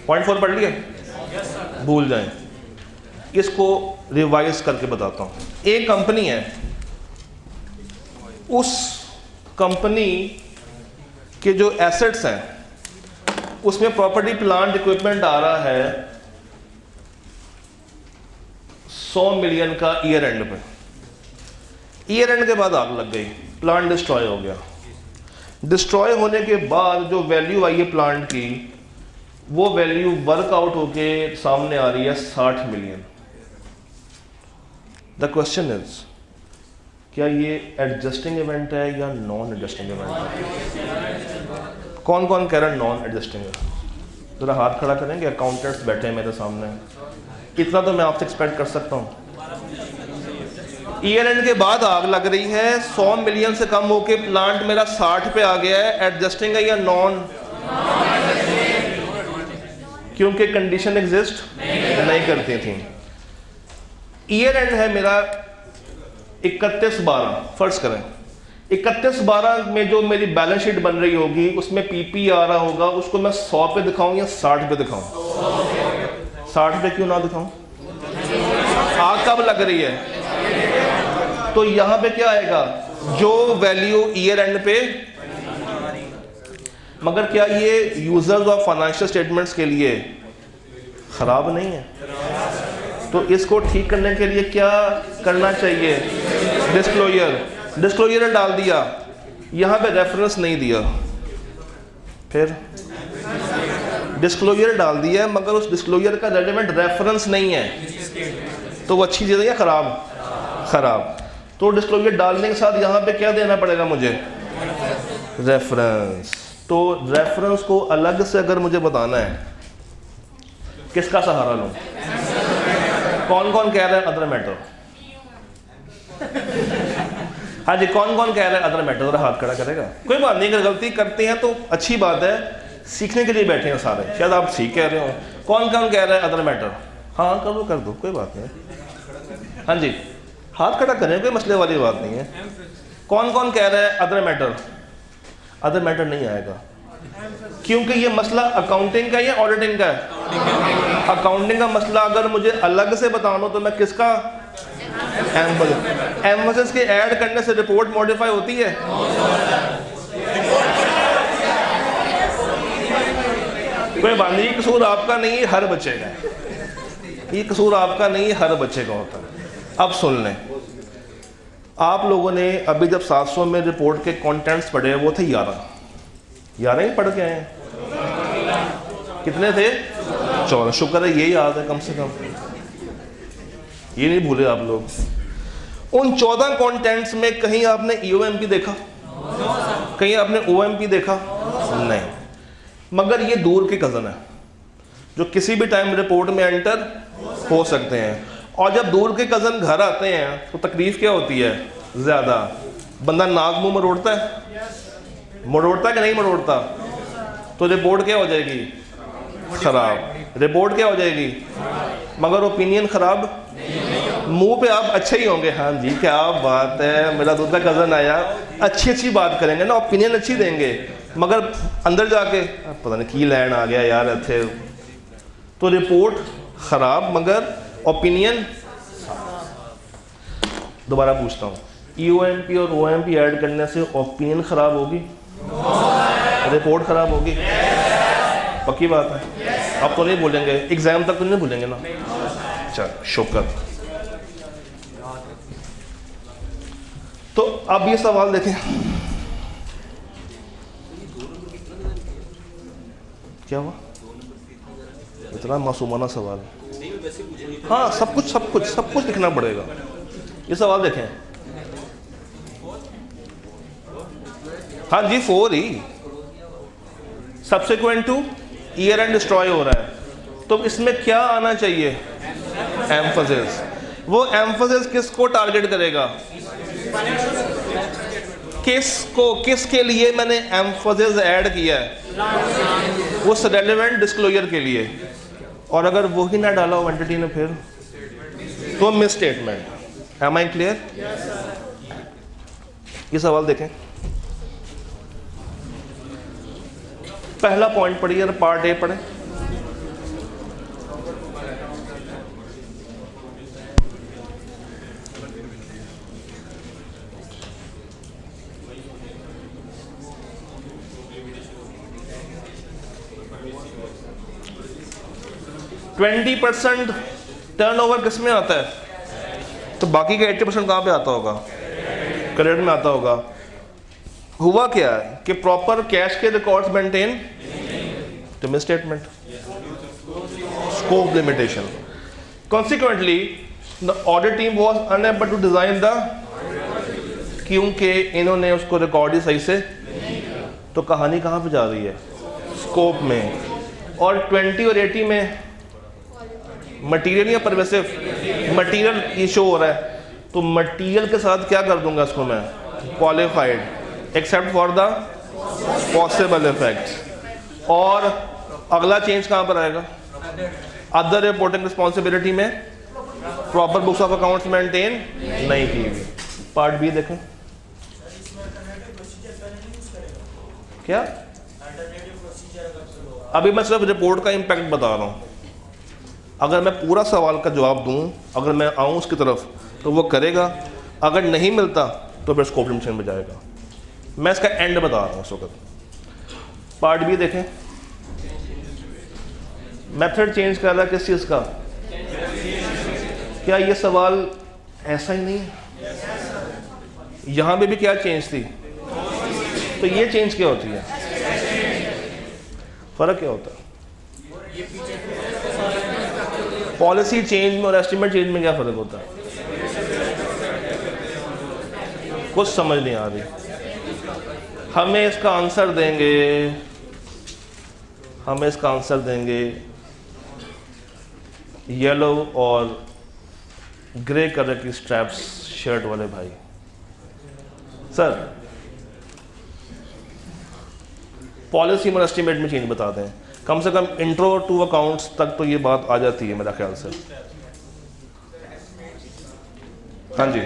पॉइंट 4 पढ़ लिया, भूल जाएं। इसको रिवाइज करके बताता हूँ। एक कंपनी है, उस कंपनी के जो एसेट्स हैं उसमें प्रॉपर्टी प्लांट इक्विपमेंट आ रहा है 100 मिलियन का ईयर एंड पे। ईयर एंड के बाद आग लग गई, प्लांट डिस्ट्रॉय हो गया। डिस्ट्रॉय होने के बाद जो वैल्यू आई है प्लांट की, वो वैल्यू वर्कआउट होके सामने आ रही है 60 मिलियन। द क्वेश्चन इज, क्या ये एडजस्टिंग इवेंट है या नॉन एडजस्टिंग इवेंट है? कौन कौन कह रहा है नॉन एडजस्टिंग है? जरा हाथ खड़ा करेंगे। अकाउंटेंट्स बैठे हैं मेरे सामने, इतना तो मैं आपसे एक्सपेक्ट कर सकता हूँ। ईयर एंड के बाद आग लग रही है, 100 मिलियन से कम होके प्लांट मेरा 60 पे आ गया है, एडजस्टिंग है या नॉन? क्योंकि कंडीशन एग्जिस्ट नहीं करती थी। ईयर एंड है मेरा 31/12, फर्ज करें 31/12 में जो मेरी बैलेंस शीट बन रही होगी उसमें पीपी आ रहा होगा, उसको मैं 100 पे दिखाऊं या 60 पे दिखाऊं? 60 पे क्यों ना दिखाऊं? आग कब लग रही है? तो यहां पे क्या आएगा, जो वैल्यू ईयर एंड पे। मगर क्या ये यूजर्स ऑफ फाइनेंशियल स्टेटमेंट्स के लिए खराब नहीं है? तो इसको ठीक करने के लिए क्या करना चाहिए? डिस्क्लोजर डाल दिया, यहां पे रेफरेंस नहीं दिया, फिर डिस्क्लोजर डाल दिया मगर उस डिस्क्लोजर का रेलेवेंट रेफरेंस नहीं है, तो वो अच्छी चीज़ है या खराब? खराब। तो डिस्क्लोजर डालने के साथ यहाँ पे क्या देना पड़ेगा मुझे? रेफरेंस। तो रेफरेंस को अलग से अगर मुझे बताना है, किसका सहारा लूँ? कौन कौन कह रहा है अदर मैटर? हाँ जी, कौन कौन कह रहा है अदर मैटर? जरा हाथ खड़ा करेगा। कोई बात नहीं, अगर गलती करते हैं तो अच्छी बात है, सीखने के लिए बैठे हैं सारे, शायद आप ठीक कह रहे हो। कौन कौन कह रहा है अदर मैटर? हाँ कर दो, कोई बात नहीं। हाँ जी, हाथ खड़ा करें, कोई मसले वाली बात नहीं है। कौन कौन कह रहा है अदर मैटर? अदर मैटर नहीं आएगा, क्योंकि ये मसला अकाउंटिंग का या ऑडिटिंग का है? अकाउंटिंग का मसला अगर मुझे अलग से बताना हो तो मैं किसका? एम्फसिस के ऐड करने से रिपोर्ट मॉडिफाई होती है? कोई बात नहीं, कसूर आपका नहीं है, हर बच्चे का। ये कसूर आपका नहीं है, हर बच्चे का होता है। अब सुन लें, आप लोगों ने अभी जब 700 में रिपोर्ट के कंटेंट्स पढ़े, वो थे 11 ही पढ़ के आए हैं। कितने थे? 14। शुक्र है ये याद है कम से कम, ये नहीं भूले आप लोग। उन 14 कंटेंट्स में कहीं आपने EOMP देखा? कहीं आपने OMP देखा? नहीं। मगर ये दूर के कज़न है जो किसी भी टाइम रिपोर्ट में एंटर हो सकते हैं। और जब दूर के कज़न घर आते हैं तो तकलीफ क्या होती है? ज़्यादा। बंदा नाक मुंह मरोड़ता है, मरोड़ता कि नहीं मरोड़ता? तो रिपोर्ट क्या हो जाएगी? खराब। रिपोर्ट क्या हो जाएगी? मगर ओपिनियन खराब। मुंह पे आप अच्छे ही होंगे, हाँ जी क्या बात है, मेरा दूध का कज़न आया, अच्छी बात करेंगे ना, ओपिनियन अच्छी देंगे, मगर अंदर जाके पता नहीं की लैंड आ गया यार अच्छे। तो रिपोर्ट खराब मगर ओपिनियन। दोबारा पूछता हूँ, EOMP और OMP ऐड करने से ओपिनियन खराब होगी? रिपोर्ट खराब होगी? पक्की बात है? आप तो नहीं भूलेंगे, एग्जाम तक तो नहीं भूलेंगे ना? चल शुक्र। तो अब ये सवाल देखें, क्या हुआ? इतना मासूमाना सवाल। हाँ सब कुछ लिखना पड़ेगा। ये सवाल देखें, हाँ जी 4 ही subsequent to year end destroy हो रहा है, तो इसमें क्या आना चाहिए? एम्फसिस। वो एम्फसिस किसको टारगेट करेगा? किसके लिए मैंने एम्फोसिस ऐड किया है? उस रेलेवेंट डिस्क्लोजर के लिए। और अगर वो ही ना डाला हो एंटिटी ने फिर तो misstatement. Am I clear? ये सवाल देखें, पहला पॉइंट पढ़िए, पार्ट ए पढ़े। %20 टर्नओवर किस में आता है? तो बाकी का 80% कहाँ पे आता होगा? क्रेडिट में आता होगा। हुआ क्या है कि प्रॉपर कैश के रिकॉर्ड्स मेंटेन, तो misstatement, scope limitation. Consequently the audit team was unable to design the, क्योंकि इन्होंने उसको रिकॉर्ड ही सही से, तो कहानी कहाँ पे जा रही है? स्कोप में। और 20 और 80 में मटेरियल या परवेसिव? मटेरियल ये शो हो रहा है, तो मटेरियल के साथ क्या कर दूंगा इसको मैं? Qualified, except for the possible effects. और अगला चेंज कहाँ पर आएगा? अदर रिपोर्टिंग रिस्पॉन्सिबिलिटी में proper books of accounts maintain नहीं की हुई। पार्ट बी देखें क्या। अभी मैं सिर्फ रिपोर्ट का इम्पैक्ट बता रहा हूँ। अगर मैं पूरा सवाल का जवाब दूं, अगर मैं आऊं उसकी तरफ, तो वो करेगा। अगर नहीं मिलता तो फिर स्कोप लिमिटेशन में जाएगा। मैं इसका एंड बता रहा हूँ इस वक्त। पार्ट बी देखें, मेथड चेंज कर रहा है किस चीज़ का? क्या ये सवाल ऐसा ही नहीं? यहाँ पे भी क्या चेंज थी? तो ये चेंज क्या होती है? फर्क क्या होता है? पॉलिसी चेंज में और एस्टिमेट चेंज में क्या फर्क होता है? कुछ समझ नहीं आ रही। हमें इसका आंसर देंगे येलो और ग्रे कलर की स्ट्रैप्स शर्ट वाले भाई। सर पॉलिसी में एस्टिमेट में चेंज बता दें, कम से कम इंट्रो टू अकाउंट्स तक तो ये बात आ जाती है मेरा ख्याल से। हाँ जी,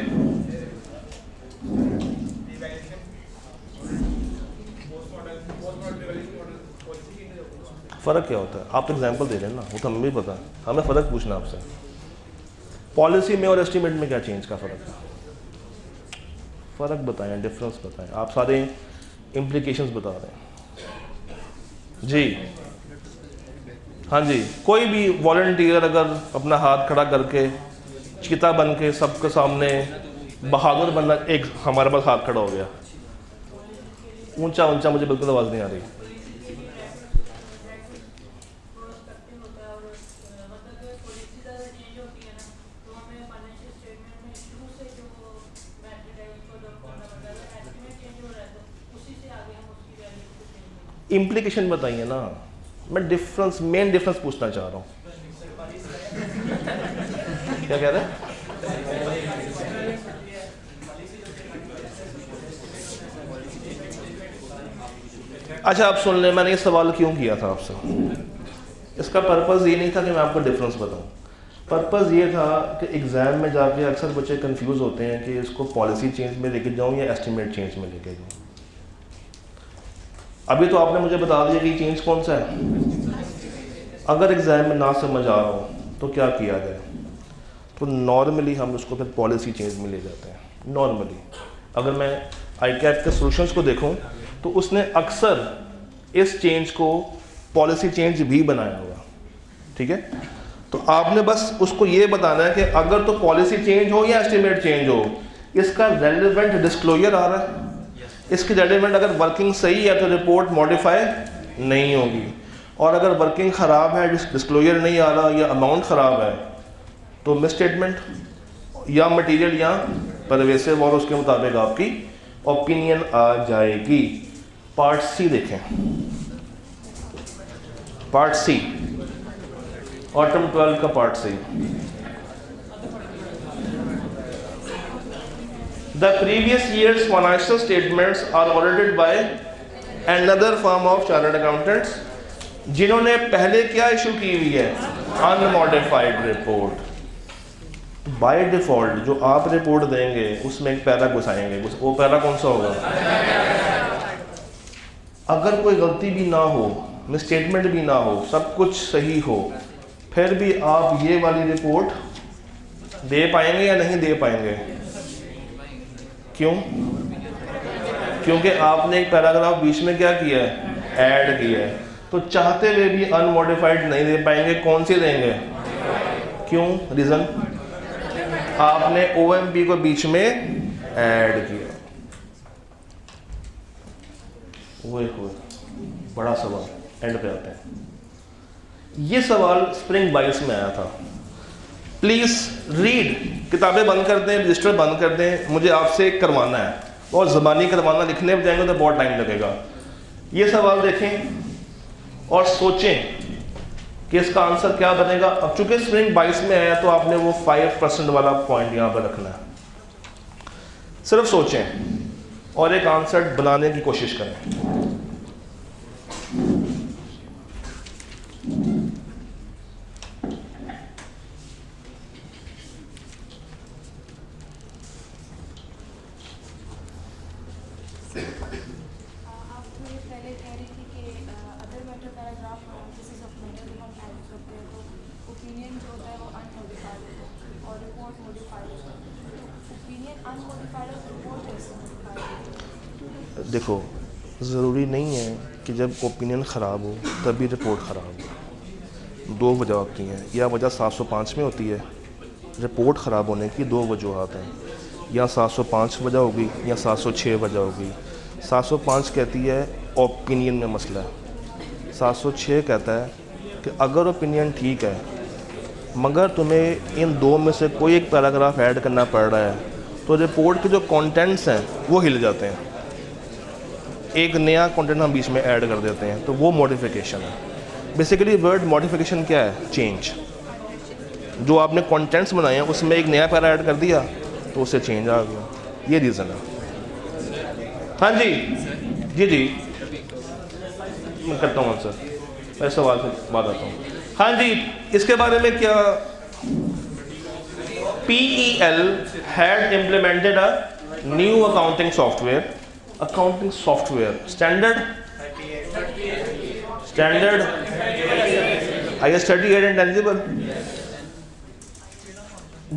फ़र्क क्या होता है? आप एग्जांपल दे रहे हैं ना, वो तो हमें भी पता है, हमें फ़र्क पूछना आपसे। पॉलिसी में और एस्टिमेट में क्या चेंज का फ़र्क है? फ़र्क बताएं, डिफरेंस बताएं। आप सारे इम्प्लीकेशंस बता रहे हैं जी। हाँ जी, कोई भी वॉलंटियर अगर अपना हाथ खड़ा करके चीता बन के सबके सामने बहादुर बनना, एक हमारे पास हाथ खड़ा हो गया ऊंचा ऊंचा, मुझे बिल्कुल आवाज़ नहीं आ रही। इम्प्लीकेशन बताइए ना, मैं मेन डिफरेंस पूछना चाह रहा हूँ। क्या कह रहे हैं? अच्छा आप सुन लें, मैंने ये सवाल क्यों किया था आपसे। इसका पर्पज़ ये नहीं था कि मैं आपको डिफरेंस बताऊं। पर्पज़ ये था कि एग्ज़ाम में जाके अक्सर बच्चे कंफ्यूज होते हैं कि इसको पॉलिसी चेंज में लेके जाऊं या एस्टिमेट चेंज में लेके जाऊं। अभी तो आपने मुझे बता दिया कि चेंज कौन सा है। अगर एग्ज़ाम में ना समझ आ रहा हो तो क्या किया जाए? तो नॉर्मली हम उसको फिर पॉलिसी चेंज में ले जाते हैं। नॉर्मली अगर मैं आईकैप के सॉल्यूशंस को देखूं तो उसने अक्सर इस चेंज को पॉलिसी चेंज भी बनाया हुआ। ठीक है, तो आपने बस उसको ये बताना है कि अगर तो पॉलिसी चेंज हो या एस्टिमेट चेंज हो, इसका रेलेवेंट डिस्क्लोजर आ रहा है। इसकी रेलेवेंट अगर वर्किंग सही है तो रिपोर्ट मॉडिफाई नहीं होगी, और अगर वर्किंग ख़राब है, डिस्क्लोजर नहीं आ रहा या अमाउंट ख़राब है, तो मिस स्टेटमेंट या मटेरियल या परवेसिव, और उसके मुताबिक आपकी ओपिनियन आ जाएगी। पार्ट सी देखें, पार्ट सी, ऑटम 12 का part C. The previous year's financial statements are audited by another firm of chartered accountants, जिन्होंने पहले क्या इशू की हुई है, अनमॉडिफाइड रिपोर्ट। बाय डिफॉल्ट जो आप रिपोर्ट देंगे उसमें एक पैरा घुसाएंगे, वो पैरा कौन सा होगा? अगर कोई गलती भी ना हो, मिसस्टेटमेंट भी ना हो, सब कुछ सही हो, फिर भी आप ये वाली रिपोर्ट दे पाएंगे या नहीं दे पाएंगे? क्यों? क्योंकि आपने एक पैराग्राफ बीच में क्या किया है, ऐड किया है। तो चाहते हुए भी अनमॉडिफाइड नहीं दे पाएंगे। कौन सी देंगे? क्यों? रीज़न, आपने OMP को बीच में ऐड किया। वो बड़ा सवाल एंड पे आते हैं। ये सवाल स्प्रिंग 22 में आया था। प्लीज़ रीड, किताबें बंद कर दें, रजिस्टर बंद कर दें, मुझे आपसे करवाना है। और ज़बानी करवाना, लिखने में जाएंगे तो बहुत टाइम लगेगा। ये सवाल देखें और सोचें कि इसका आंसर क्या बनेगा। अब चूंकि स्प्रिंग 22 में आया तो आपने वो 5% वाला पॉइंट यहाँ पर रखना है। सिर्फ सोचें और एक आंसर बनाने की कोशिश करें। देखो, ज़रूरी नहीं है कि जब ओपिनियन ख़राब हो तभी रिपोर्ट ख़राब हो। दो वजह होती हैं, या वजह 705 में होती है, रिपोर्ट ख़राब होने की दो वजूहत हैं, या 705 वजह होगी या 706 वजह होगी। 705 कहती है ओपिनियन में मसला है, 706 कहता है कि अगर ओपिनियन ठीक है मगर तुम्हें इन दो में से कोई एक पैराग्राफ ऐड करना पड़ रहा है तो रिपोर्ट के जो कंटेंट्स हैं वो हिल जाते हैं, एक नया कंटेंट हम बीच में ऐड कर देते हैं, तो वो मॉडिफिकेशन है। बेसिकली वर्ड मॉडिफिकेशन क्या है? चेंज। जो आपने कंटेंट्स बनाए हैं उसमें एक नया पैरा ऐड कर दिया तो उससे चेंज आ गया, ये रीज़न है। हाँ जी जी जी, मैं करता हूँ आंसर, मैं सवाल से बाद आता हूँ। हाँ जी, इसके बारे में क्या? PEL had implemented a new accounting software, standard IS 38 and tangible.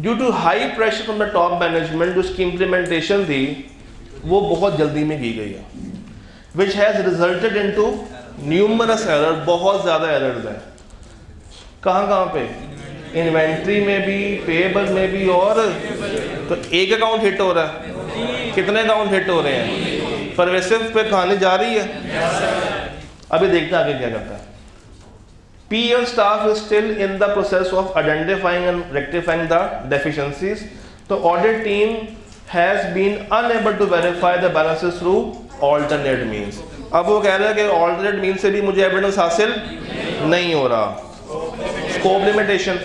Due to high pressure from the top management, जो इसकी implementation थी वो बहुत जल्दी में की गई है, which has resulted into numerous errors, बहुत ज़्यादा errors हैं। कहाँ पे? इन्वेंट्री में भी, पेएबल में भी, और तो एक अकाउंट हिट हो रहा है, कितने अकाउंट हिट हो रहे हैं? परवेसिव पे कहानी जा रही है। अभी देखते हैं आगे क्या करता है। PEL staff is still in the process of identifying and rectifying the deficiencies. The audit team has been unable to verify the balances through alternate means. अब वो कह रहे हैं कि alternate means से भी मुझे एविडेंस हासिल नहीं हो रहा। स्कोप लिमिटेशन,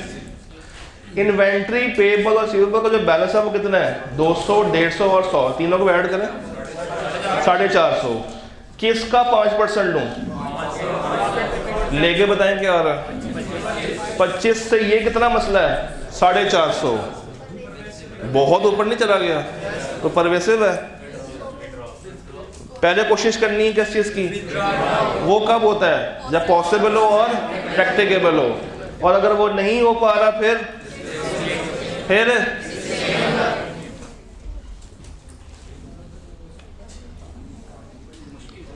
इन्वेंट्री, पेएबल और रिसीवेबल का जो बैलेंस है वो कितना है? 200, 150 और 100, तीनों को ऐड करें 450। किसका 5% लूँ? लेके बताएं क्या आ रहा है? 25 से ये कितना मसला है? 450, बहुत ऊपर नहीं चला गया तो परवेसिव है। पहले कोशिश करनी है किस चीज़ की? वो कब होता है? जब पॉसिबल हो और प्रैक्टिकेबल हो, और अगर वो नहीं हो पा रहा फिर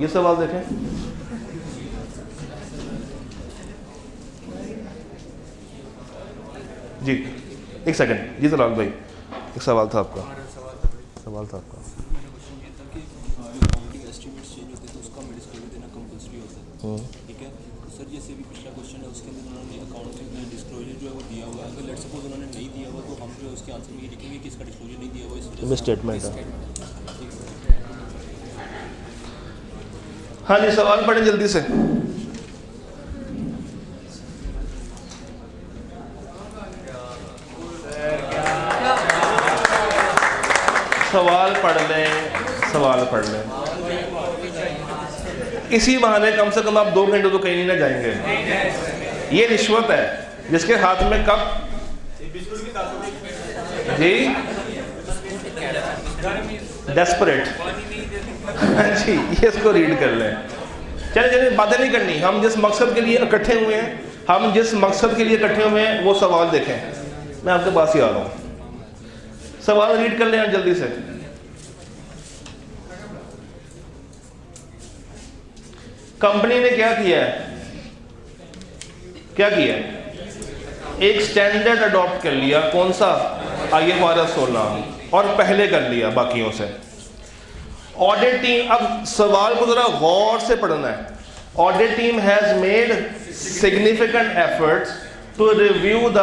ये सवाल देखें। जी एक सेकंड जी सलाल भाई, एक सवाल था आपका। ठीक है सर, जैसे भी पिछला क्वेश्चन है उसके अंदर उन्होंने अकाउंटिंग डिस्क्लोजर जो है वो दिया हुआ है, अगर लेट्स सपोज उन्होंने नहीं दिया हुआ तो हम जो है उसके आंसर में ये लिखेंगे कि इसका डिस्क्लोजर नहीं दिया हुआ, इस वजह से स्टेटमेंट है। हाँ जी, सवाल पढ़ें जल्दी से। सवाल पढ़ लें, सवाल पढ़ लें। इसी बहाने कम से कम आप 2 घंटे तो कहीं नहीं ना जाएंगे। ये रिश्वत है जिसके हाथ में कप जी डेस्परेट जी, ये इसको रीड कर लें। चले चले बातें नहीं करनी, हम जिस मकसद के लिए इकट्ठे हुए हैं, हम जिस मकसद के लिए इकट्ठे हुए हैं वो सवाल देखें। मैं आपके पास ही आ रहा हूँ, सवाल रीड कर लें जल्दी से। कंपनी ने क्या किया है, क्या किया है? एक स्टैंडर्ड अडॉप्ट कर लिया, कौन सा? IFRS 16, और पहले कर लिया बाकियों से। ऑडिट टीम, अब सवाल को जरा गौर से पढ़ना है। Audit team has made significant efforts to review the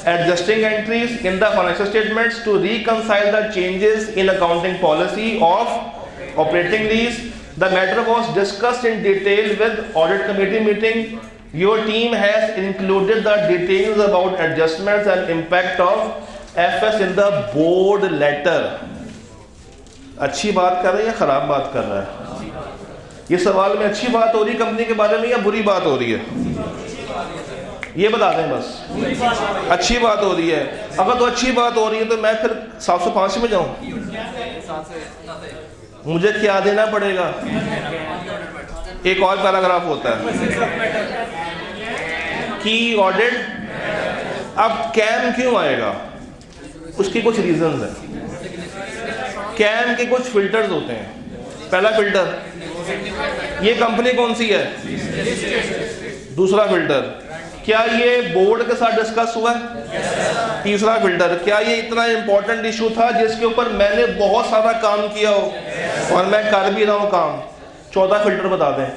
adjusting entries in the financial statements to reconcile the changes in accounting policy of operating lease. The matter was discussed in detail with audit committee meeting. Your team has included the details about adjustments and impact of FS in the board letter. अच्छी बात कर रहा है या खराब बात कर रहा है? ये सवाल में अच्छी बात हो रही है कंपनी के बारे में या बुरी बात हो रही है? ये बता दें बस। अच्छी बात हो रही है। अगर तो अच्छी बात हो रही है तो मैं फिर 705 में जाऊं? मुझे क्या देना पड़ेगा? एक और पैराग्राफ होता है की ऑडिट। अब कैम क्यों आएगा? उसकी कुछ रीजंस हैं। कैम के कुछ फिल्टर्स होते हैं। पहला फिल्टर, ये कंपनी कौन सी है? दूसरा फिल्टर, क्या ये बोर्ड के साथ डिस्कस हुआ है? तीसरा फिल्टर, क्या ये इतना इंपॉर्टेंट इशू था जिसके ऊपर मैंने बहुत सारा काम किया हो और मैं कर भी रहा हूं काम? चौथा फिल्टर बता दें।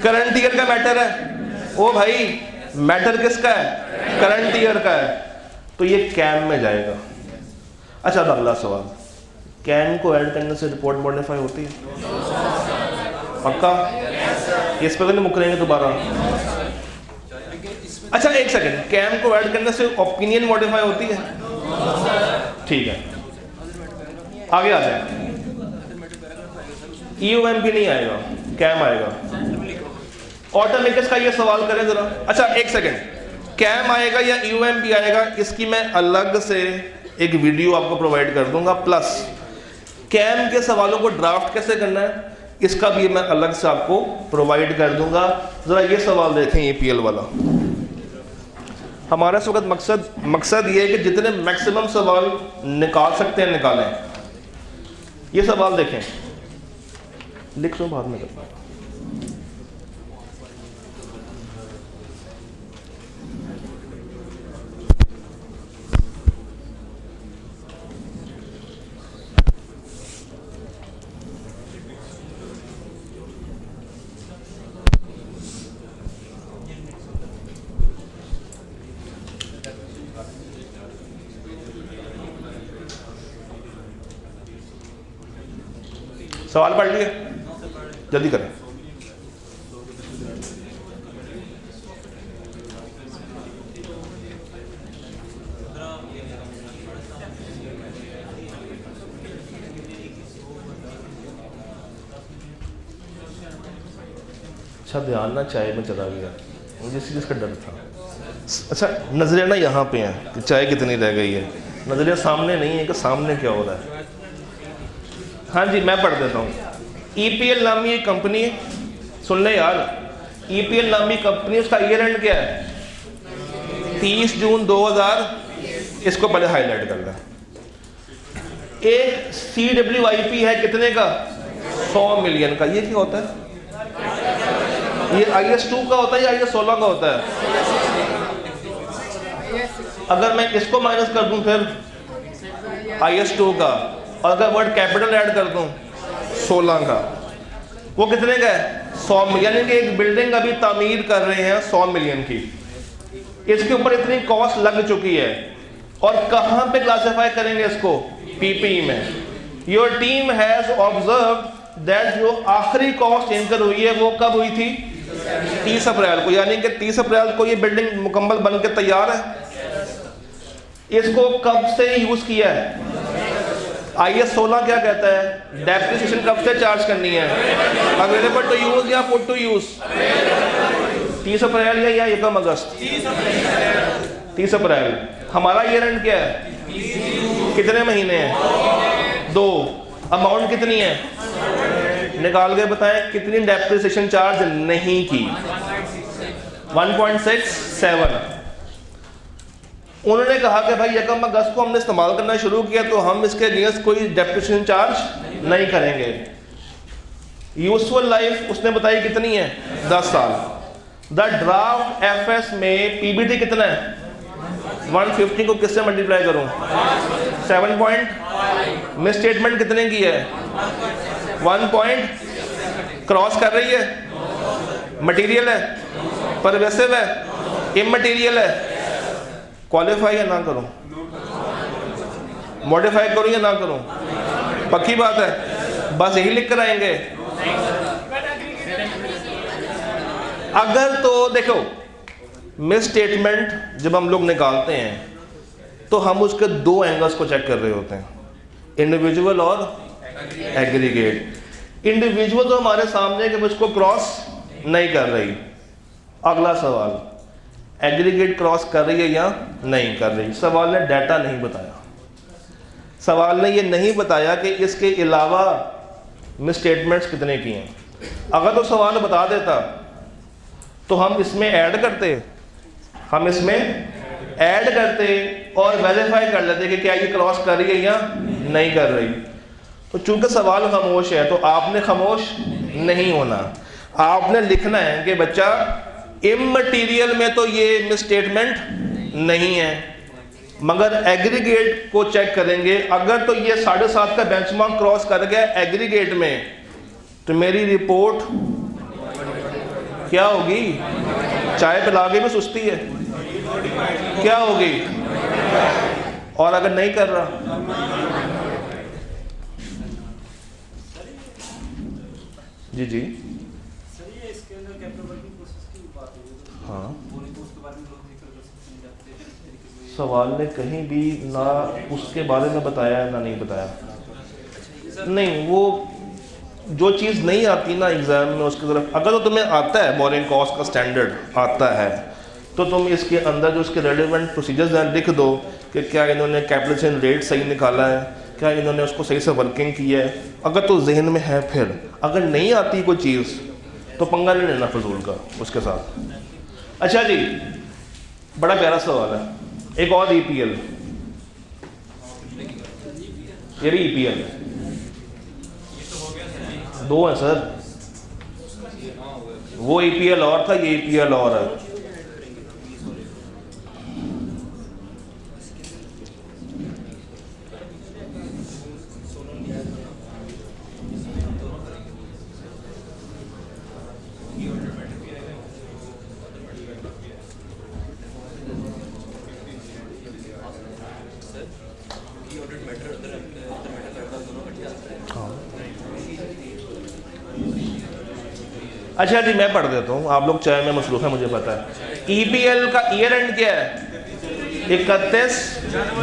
करंट ईयर का मैटर है। ओ भाई, मैटर किसका है? करंट ईयर का है, तो ये कैम में जाएगा। अच्छा, अब अगला सवाल, कैम को ऐड करने से रिपोर्ट मॉडिफाई होती है? पक्का? इस पर नहीं मुकरेंगे दोबारा? अच्छा एक सेकंड, कैम को ऐड करने से ओपिनियन मॉडिफाई होती है? ठीक है, आगे आ जाए। EOMP नहीं आएगा, कैम आएगा। ऑटोमेकर्स का ये सवाल करें जरा। अच्छा एक सेकंड, कैम आएगा या EOMP आएगा, इसकी मैं अलग से एक वीडियो आपको प्रोवाइड कर दूंगा। प्लस कैम के सवालों को ड्राफ्ट कैसे करना है इसका भी मैं अलग से आपको प्रोवाइड कर दूंगा। जरा ये सवाल देखें, EPL वाला। हमारा इस वक्त मकसद ये है कि जितने मैक्सिमम सवाल निकाल सकते हैं निकालें। ये सवाल देखें, लिख लो बाद में करना। सवाल पढ़ लिए, जल्दी करें। अच्छा ध्यान ना, चाय में चला गया, मुझे इसी चीज़ का डर था। अच्छा नजरें ना यहाँ पे हैं कि चाय कितनी रह गई है, नजरें सामने नहीं है कि सामने क्या हो रहा है। हाँ जी, मैं पढ़ देता हूँ। EPL नामी एक कंपनी है, सुन ले यार। EPL नामी कंपनी, उसका ईयर एंड क्या है? 30 जून 2000। इसको पहले हाईलाइट कर लें। एक CWIP है कितने का? 100 मिलियन का। ये क्या होता है? ये IS2 का होता है या IS 16 का होता है? अगर मैं इसको माइनस कर दूं फिर IS2 का, और अगर वर्ड कैपिटल ऐड कर दूं 16 का, वो कितने का है? 100 मिलियन। यानी कि एक बिल्डिंग अभी तामीर कर रहे हैं 100 मिलियन की, इसके ऊपर इतनी कॉस्ट लग चुकी है। और कहां पे क्लासिफाई करेंगे इसको? PPE में। Your team has observe that जो आखिरी कॉस्ट इनकर हुई है वो कब हुई थी? 30 अप्रैल को। यानी कि 30 अप्रैल को ये बिल्डिंग मुकम्मल बन के तैयार है। इसको कब से यूज किया है? IS 16 क्या कहता है? डेप्रिसिएशन कब से चार्ज करनी है? अवेलेबल टू यूज या पुट टू यूज? 30 अप्रैल या 1 अगस्त? 30 अप्रैल। हमारा ईयर एंड क्या है? कितने महीने हैं? 2। अमाउंट कितनी है? निकाल के बताएं कितनी डेप्रिसिएशन चार्ज नहीं की? 1.67। उन्होंने कहा कि भाई 1 अगस्त को हमने इस्तेमाल करना शुरू किया तो हम इसके अगेंस्ट कोई डेप्रिसिएशन चार्ज नहीं करेंगे। यूजफुल लाइफ उसने बताई कितनी है? 10 साल। द ड्राफ्ट FS में PBT कितना है? 150 को किससे मल्टीप्लाई करूं? 7 मिस स्टेटमेंट कितने की है? 1 क्रॉस कर रही है? मटेरियल है? परवेसिव है? इममटेरियल है? क्वालिफाई या ना करूं? मॉडिफाई करूं या ना करूं? पक्की बात है, बस यही लिख कर आएंगे। अगर तो देखो मिस स्टेटमेंट जब हम लोग निकालते हैं तो हम उसके 2 एंगल्स को चेक कर रहे होते हैं, इंडिविजुअल और एग्रीगेट। इंडिविजुअल तो हमारे सामने कि उसको क्रॉस नहीं कर रही। अगला सवाल, एग्रीगेट क्रॉस कर रही है या नहीं कर रही? सवाल ने डाटा नहीं बताया। सवाल ने ये नहीं बताया कि इसके अलावा मिस स्टेटमेंट्स कितने की हैं। अगर तो सवाल बता देता तो हम इसमें ऐड करते और वेरीफाई कर लेते कि क्या ये क्रॉस कर रही है या नहीं कर रही। तो चूंकि सवाल खामोश है तो आपने खामोश नहीं होना, आपने लिखना है कि बच्चा इममटीरियल में तो ये मिस स्टेटमेंट नहीं है, मगर एग्रीगेट को चेक करेंगे। अगर तो ये 7.5 का बेंचमार्क क्रॉस कर गया एग्रीगेट में तो मेरी रिपोर्ट क्या होगी? चाय पिला के भी सुस्ती है, क्या होगी? और अगर नहीं कर रहा, जी जी हाँ, सवाल ने कहीं भी ना उसके बारे में बताया ना नहीं बताया। नहीं, वो जो चीज़ नहीं आती ना एग्जाम में उसकी तरफ, अगर तो तुम्हें आता है बोरिंग कॉस्ट का स्टैंडर्ड आता है तो तुम इसके अंदर जो उसके रेलिवेंट प्रोसीजर्स हैं लिख दो कि क्या इन्होंने कैपिटलाइजेशन रेट सही निकाला है, क्या इन्होंने उसको सही से वर्किंग की है। अगर तो जहन में है, फिर अगर नहीं आती कोई चीज़ तो पंगा नहीं लेना फजूल का उसके साथ। अच्छा जी, बड़ा प्यारा सवाल है, एक और EPL, ये भी EPL है, 2 हैं सर, वो EPL और था, ये EPL और है। अच्छा जी, मैं पढ़ देता हूँ, आप लोग चाय में मसरूफ है मुझे पता है। EPL का ईयर एंड क्या है? 31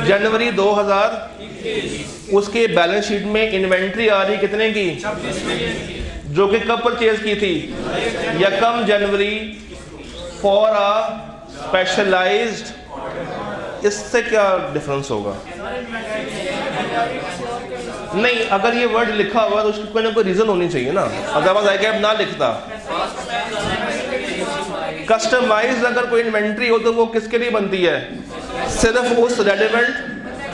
जनवरी 2000। उसके बैलेंस शीट में इन्वेंट्री आ रही कितने की? जो कि कब परचेज की थी? 1 जनवरी फॉर अ स्पेशलाइज्ड। इससे क्या डिफरेंस होगा? नहीं, अगर ये वर्ड लिखा हुआ तो उसकी कोई ना कोई रीजन होनी चाहिए ना, अदरवाइज आई कैप ना लिखता। कस्टमाइज्ड अगर कोई इन्वेंट्री हो तो वो किसके लिए बनती है? सिर्फ उस रेलेवेंट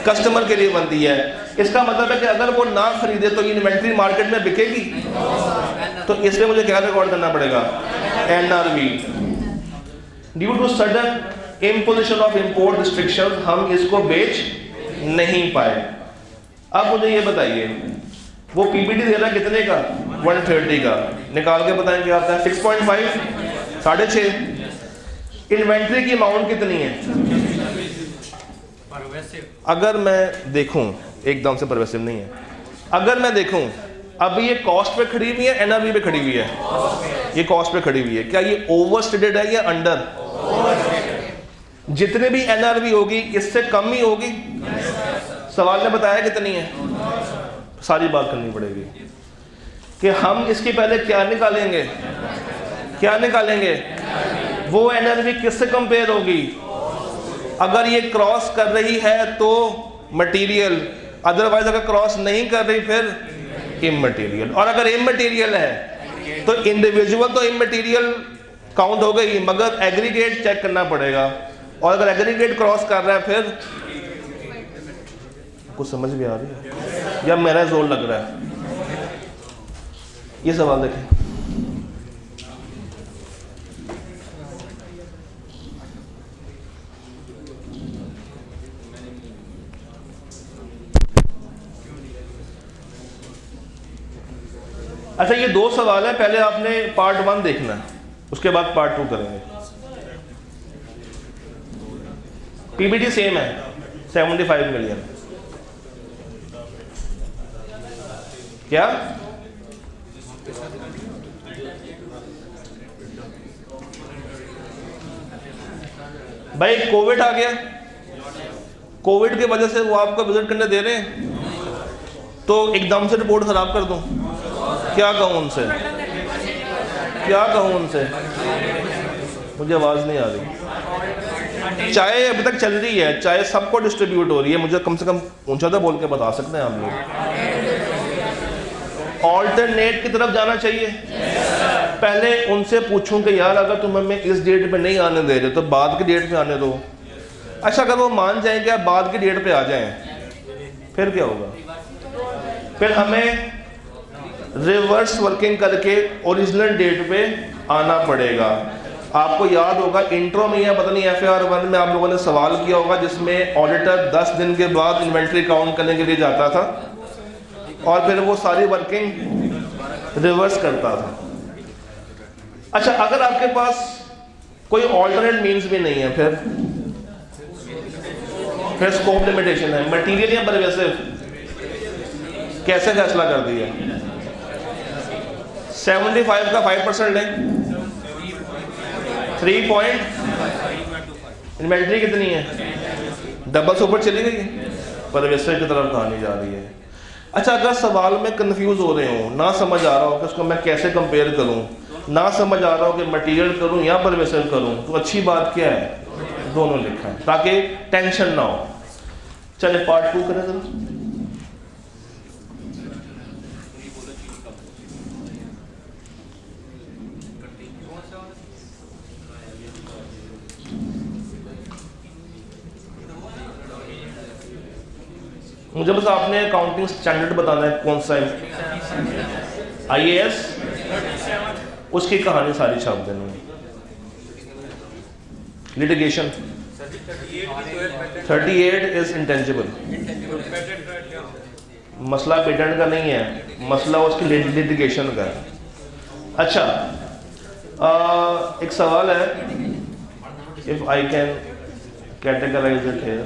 कस्टमर के लिए बनती है। इसका मतलब है कि अगर वो ना खरीदे तो ये इन्वेंट्री मार्केट में बिकेगी, तो इसलिए मुझे क्या रिकॉर्ड करना पड़ेगा? NRV। Due to sudden imposition of import restriction हम इसको बेच नहीं पाए। अब मुझे ये बताइए, वो PBT दे रहा है कितने का? 130 का। निकाल के बताएंगे आपका 6.5, 6.5। इन्वेंट्री की अमाउंट कितनी है? अगर मैं देखूं, एकदम से परवेसिव नहीं है, अगर मैं देखूं अभी ये कॉस्ट पे खड़ी हुई है, NRV पे खड़ी हुई है, ये कॉस्ट पे खड़ी हुई है, क्या ये ओवर स्टेटेड है या अंडर? जितने भी NRV होगी इससे कम ही होगी। सवाल ने बताया कितनी है, सारी बात करनी पड़ेगी कि हम इसके पहले क्या निकालेंगे, क्या निकालेंगे, वो NRV किससे कंपेयर होगी। अगर ये क्रॉस कर रही है तो मटेरियल, अदरवाइज अगर क्रॉस नहीं कर रही फिर इमटेरियल। और अगर इमटेरियल है तो इंडिविजुअल तो इमटेरियल काउंट हो गई, मगर एग्रीगेट चेक करना पड़ेगा। और अगर एग्रीगेट क्रॉस कर रहा है फिर कुछ समझ भी आ रही है या मेरा जोर लग रहा है। ये सवाल देखें, अच्छा ये 2 सवाल है, पहले आपने पार्ट 1 देखना है, उसके बाद पार्ट 2 करेंगे। पीबीटी सेम है 75 मिलियन। क्या भाई कोविड आ गया, कोविड की वजह से वो आपको विजिट करने दे रहे हैं तो एकदम से रिपोर्ट खराब कर दूं, क्या कहूं उनसे, क्या कहूं उनसे, मुझे आवाज नहीं आ रही। चाय अभी तक चल रही है, चाय सबको डिस्ट्रीब्यूट हो रही है, मुझे कम से कम ऊंचा तो बोल के बता सकते हैं हम लोग। ऑल्टरनेट की तरफ जाना चाहिए। पहले उनसे पूछूं कि यार अगर तुम हमें इस डेट पे नहीं आने दे रहे तो बाद की डेट पे आने दो। अच्छा अगर वो मान जाएं कि आप बाद की डेट पे आ जाएं फिर क्या होगा, फिर हमें रिवर्स वर्किंग करके ओरिजिनल डेट पे आना पड़ेगा। आपको याद होगा इंट्रो में या पता नहीं FAR1 में आप लोगों ने सवाल किया होगा जिसमें ऑडिटर 10 दिन के बाद इन्वेंट्री काउंट करने के लिए जाता था और फिर वो सारी वर्किंग रिवर्स करता था। अच्छा अगर आपके पास कोई ऑल्टरनेट मीन्स भी नहीं है फिर स्कोप लिमिटेशन है, मटीरियल या परवेसिव, कैसे फैसला कर दिया। 75 का 5% लें, 3 पॉइंट इन्वेंट्री कितनी है, डबल से ऊपर चली गई, परवेसिव की तरफ कहानी जा रही है। अच्छा अगर सवाल में कंफ्यूज हो रहे हो, ना समझ आ रहा हो कि उसको मैं कैसे कंपेयर करूं, ना समझ आ रहा हो कि मटेरियल करूं या परवेसिव करूं, तो अच्छी बात क्या है दोनों लिखा है ताकि टेंशन ना हो। चले पार्ट 2 करें जरा। मुझे बस आपने अकाउंटिंग स्टैंडर्ड बताना है कौन सा है, IAS, उसकी कहानी सारी छाप देनी है। लिटिगेशन 38 इज इंटेंजिबल, मसला पेटेंट का नहीं है, मसला उसकी लिटिगेशन का है। अच्छा एक सवाल है, if I can categorise it here,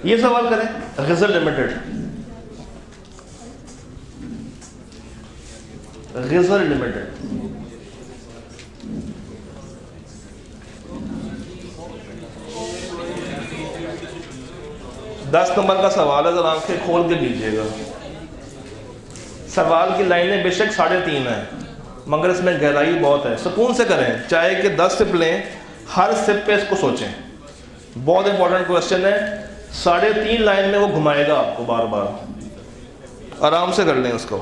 ये सवाल करें रिजल्ट लिमिटेड, रिजल्ट लिमिटेड दस नंबर का सवाल है, जरा आंखें खोल के लीजिएगा। सवाल की लाइनें बेशक 3.5 है मगर इसमें गहराई बहुत है। सुकून से करें, चाहे कि 10 सिप लें, हर सिप पे इसको सोचें। बहुत इंपॉर्टेंट क्वेश्चन है, 3.5 लाइन में वो घुमाएगा आपको बार बार, आराम से कर लें उसको।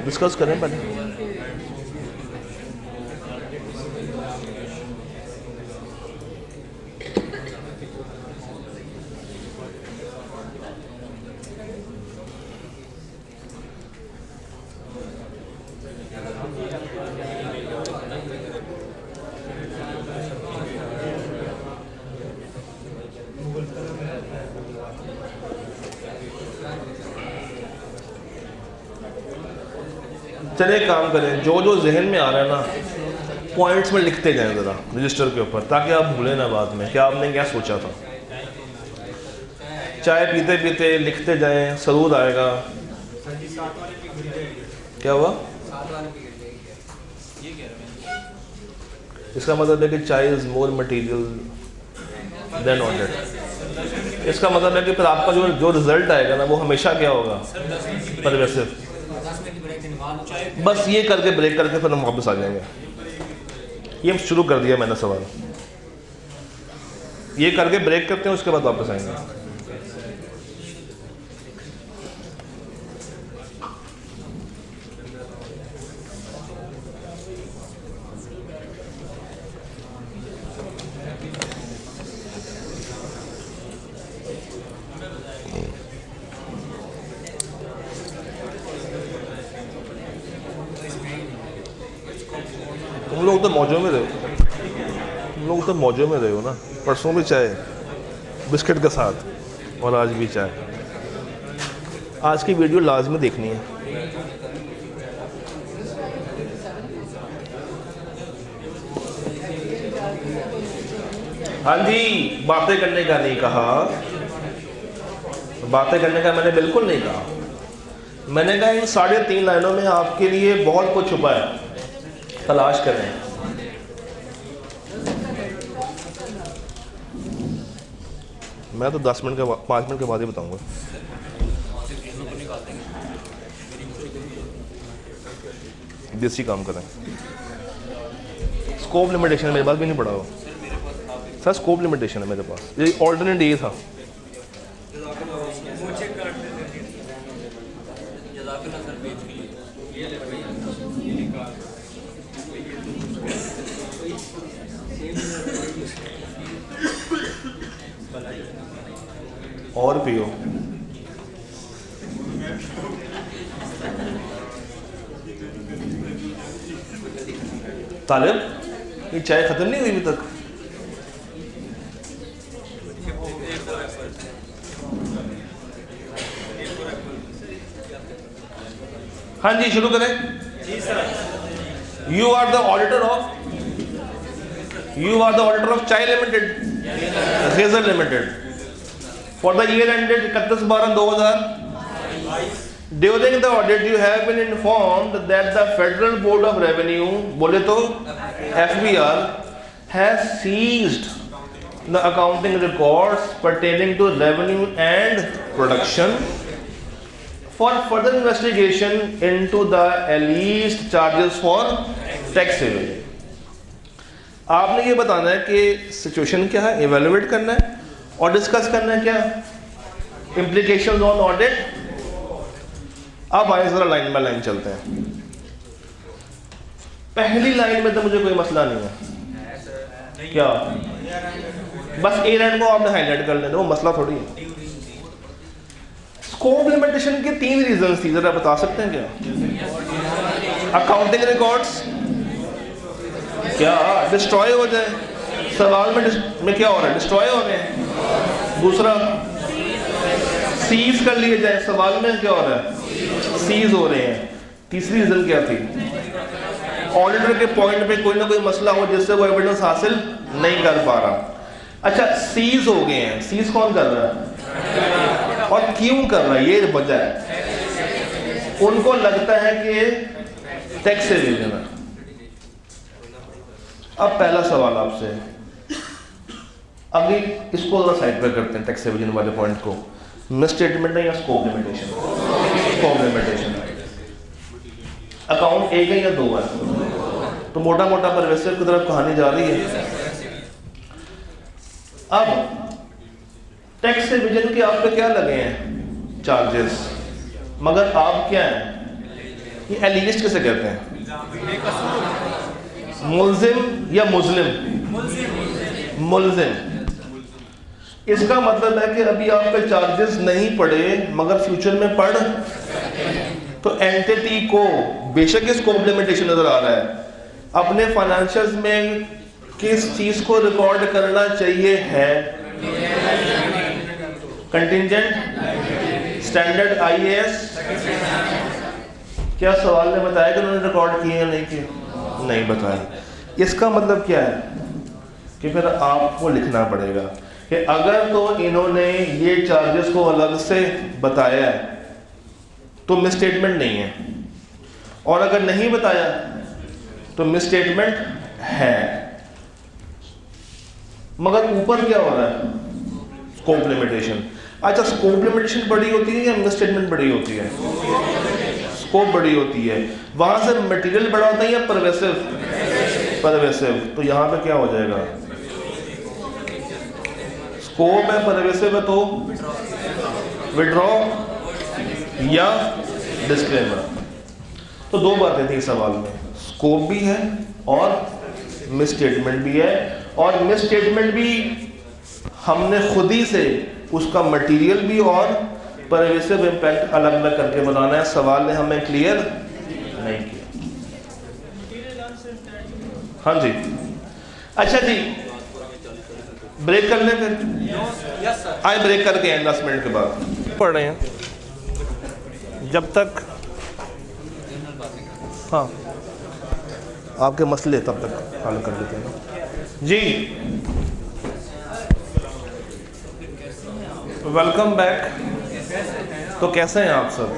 डिस्कस करें पहले। चलिए एक काम करें, जो जो जहन में आ रहा है ना पॉइंट्स में लिखते जाएं ज़रा रजिस्टर के ऊपर, ताकि आप भूलें ना बाद में कि आपने क्या सोचा था। चाय पीते पीते लिखते जाएं, सरूर आएगा। क्या हुआ? इसका मतलब है कि चाय is more material than audit. इसका मतलब है कि फिर आपका जो रिजल्ट आएगा ना वो हमेशा क्या होगा? परवेसिव। बस ये करके ब्रेक करके फिर हम वापस आ जाएंगे। ये शुरू कर दिया मैंने सवाल, ये करके ब्रेक करते हैं, उसके बाद वापस आएंगे। तुम लोग तो मौजों में रहे हो, तुम लोग तो मौजों में रहे हो ना। परसों भी चाय बिस्किट के साथ और आज भी चाय। आज की वीडियो लाजमी देखनी है। हाँ जी, बातें करने का नहीं कहा, बातें करने का मैंने बिल्कुल नहीं कहा। मैंने कहा इन 3.5 लाइनों में आपके लिए बहुत कुछ छुपा है, तलाश करें। मैं तो 10 मिनट के 5 मिनट के बाद ही बताऊंगा। देसी काम करें। स्कोप लिमिटेशन मेरे पास भी नहीं पड़ा हो सर, स्कोप लिमिटेशन है मेरे पास। ये ऑल्टरनेट ये था। और पियो। तालिब, ये चाय खत्म नहीं हुई अभी तक? हाँ जी, शुरू करें। You are the auditor of Chai limited, Razor limited, for the year ended 31/12/2000. During the audit you have been informed that the Federal Board of Revenue, बोले तो FBR, has seized the accounting records pertaining to revenue and production for further investigation into the alleged charges for tax evasion. आपने ये बताना है कि situation क्या है, evaluate करना है और डिस्कस करना है क्या इम्प्लीकेशंस ऑन ऑडिट। अब आए जरा लाइन बाय लाइन चलते हैं। पहली लाइन में तो मुझे कोई मसला नहीं है, क्या बस ए लाइन को आपने हाईलाइट कर लेना, वो मसला थोड़ी है। स्कोप लिमिटेशन के 3 रीजंस थी, जरा बता सकते हैं क्या? अकाउंटिंग रिकॉर्ड्स क्या डिस्ट्रॉय हो जाए, सवाल में क्या हो रहा है, डिस्ट्रॉय हो रहे हैं। दूसरा, सीज कर लिए जाए, सवाल में क्या हो रहा है, सीज हो रहे हैं। तीसरी रीजन क्या थी? ऑडिटर के पॉइंट पे कोई ना कोई मसला हो जिससे वो एविडेंस हासिल नहीं कर पा रहा। अच्छा, सीज हो गए हैं, सीज कौन कर रहा है और क्यों कर रहा है, ये वजह है। उनको लगता है कि टैक्स एवेजन है। अब पहला सवाल आपसे, अभी इसको जरा साइड पे करते हैं, टैक्स एवेजन वाले पॉइंट को। मिस स्टेटमेंट है या scope limitation? Scope limitation. Account एक है या 2 है? तो मोटा मोटा परवेसिव की तरफ कहानी जा रही है। अब टैक्स एवेजन के आप पे क्या लगे हैं? चार्जेस। मगर आप क्या हैं? ये एलिजिस्ट किसे कहते हैं? मुल्जिम या मुस्लिम? मुल्जिम। इसका मतलब है कि अभी आप पे चार्जेस नहीं पड़े मगर फ्यूचर में पड़, तो एंटिटी को बेशक ये स्कोप लिमिटेशन नजर आ रहा है, अपने फाइनेंशियल्स में किस चीज को रिकॉर्ड करना चाहिए है? कंटिंजेंट, स्टैंडर्ड IAS, क्या सवाल ने बताया कि उन्होंने रिकॉर्ड किए या नहीं किए? नहीं बताया। इसका मतलब क्या है कि फिर आपको लिखना पड़ेगा कि अगर तो इन्होंने ये चार्जेस को अलग से बताया है तो मिसस्टेटमेंट नहीं है, और अगर नहीं बताया तो मिसस्टेटमेंट है। मगर ऊपर क्या हो रहा है? Scope limitation. अच्छा, स्कोप लिमिटेशन बड़ी होती है या मिसस्टेटमेंट बड़ी होती है? स्कोप बड़ी होती है। वहां से मटेरियल बड़ा होता है या परवेसिव? परवेसिव। तो यहां पे क्या हो जाएगा? स्कोप है, परवेसिव है, तो विड्रॉ या डिस्क्लेमर। तो दो बातें थी सवाल में, स्कोप भी है और मिसस्टेटमेंट भी है, और मिसस्टेटमेंट भी हमने खुद ही से उसका मटेरियल भी और परवेसिव इम्पैक्ट अलग अलग करके बताना है। सवाल ने हमें क्लियर नहीं किया। हाँ जी, अच्छा जी, ब्रेक कर लें फिर? आए ब्रेक करके हैं 10 मिनट के बाद पढ़ रहे हैं जब तक। हाँ, आपके मसले तब तक हल कर लेते हैं जी। Welcome back. तो कैसे हैं आप सब?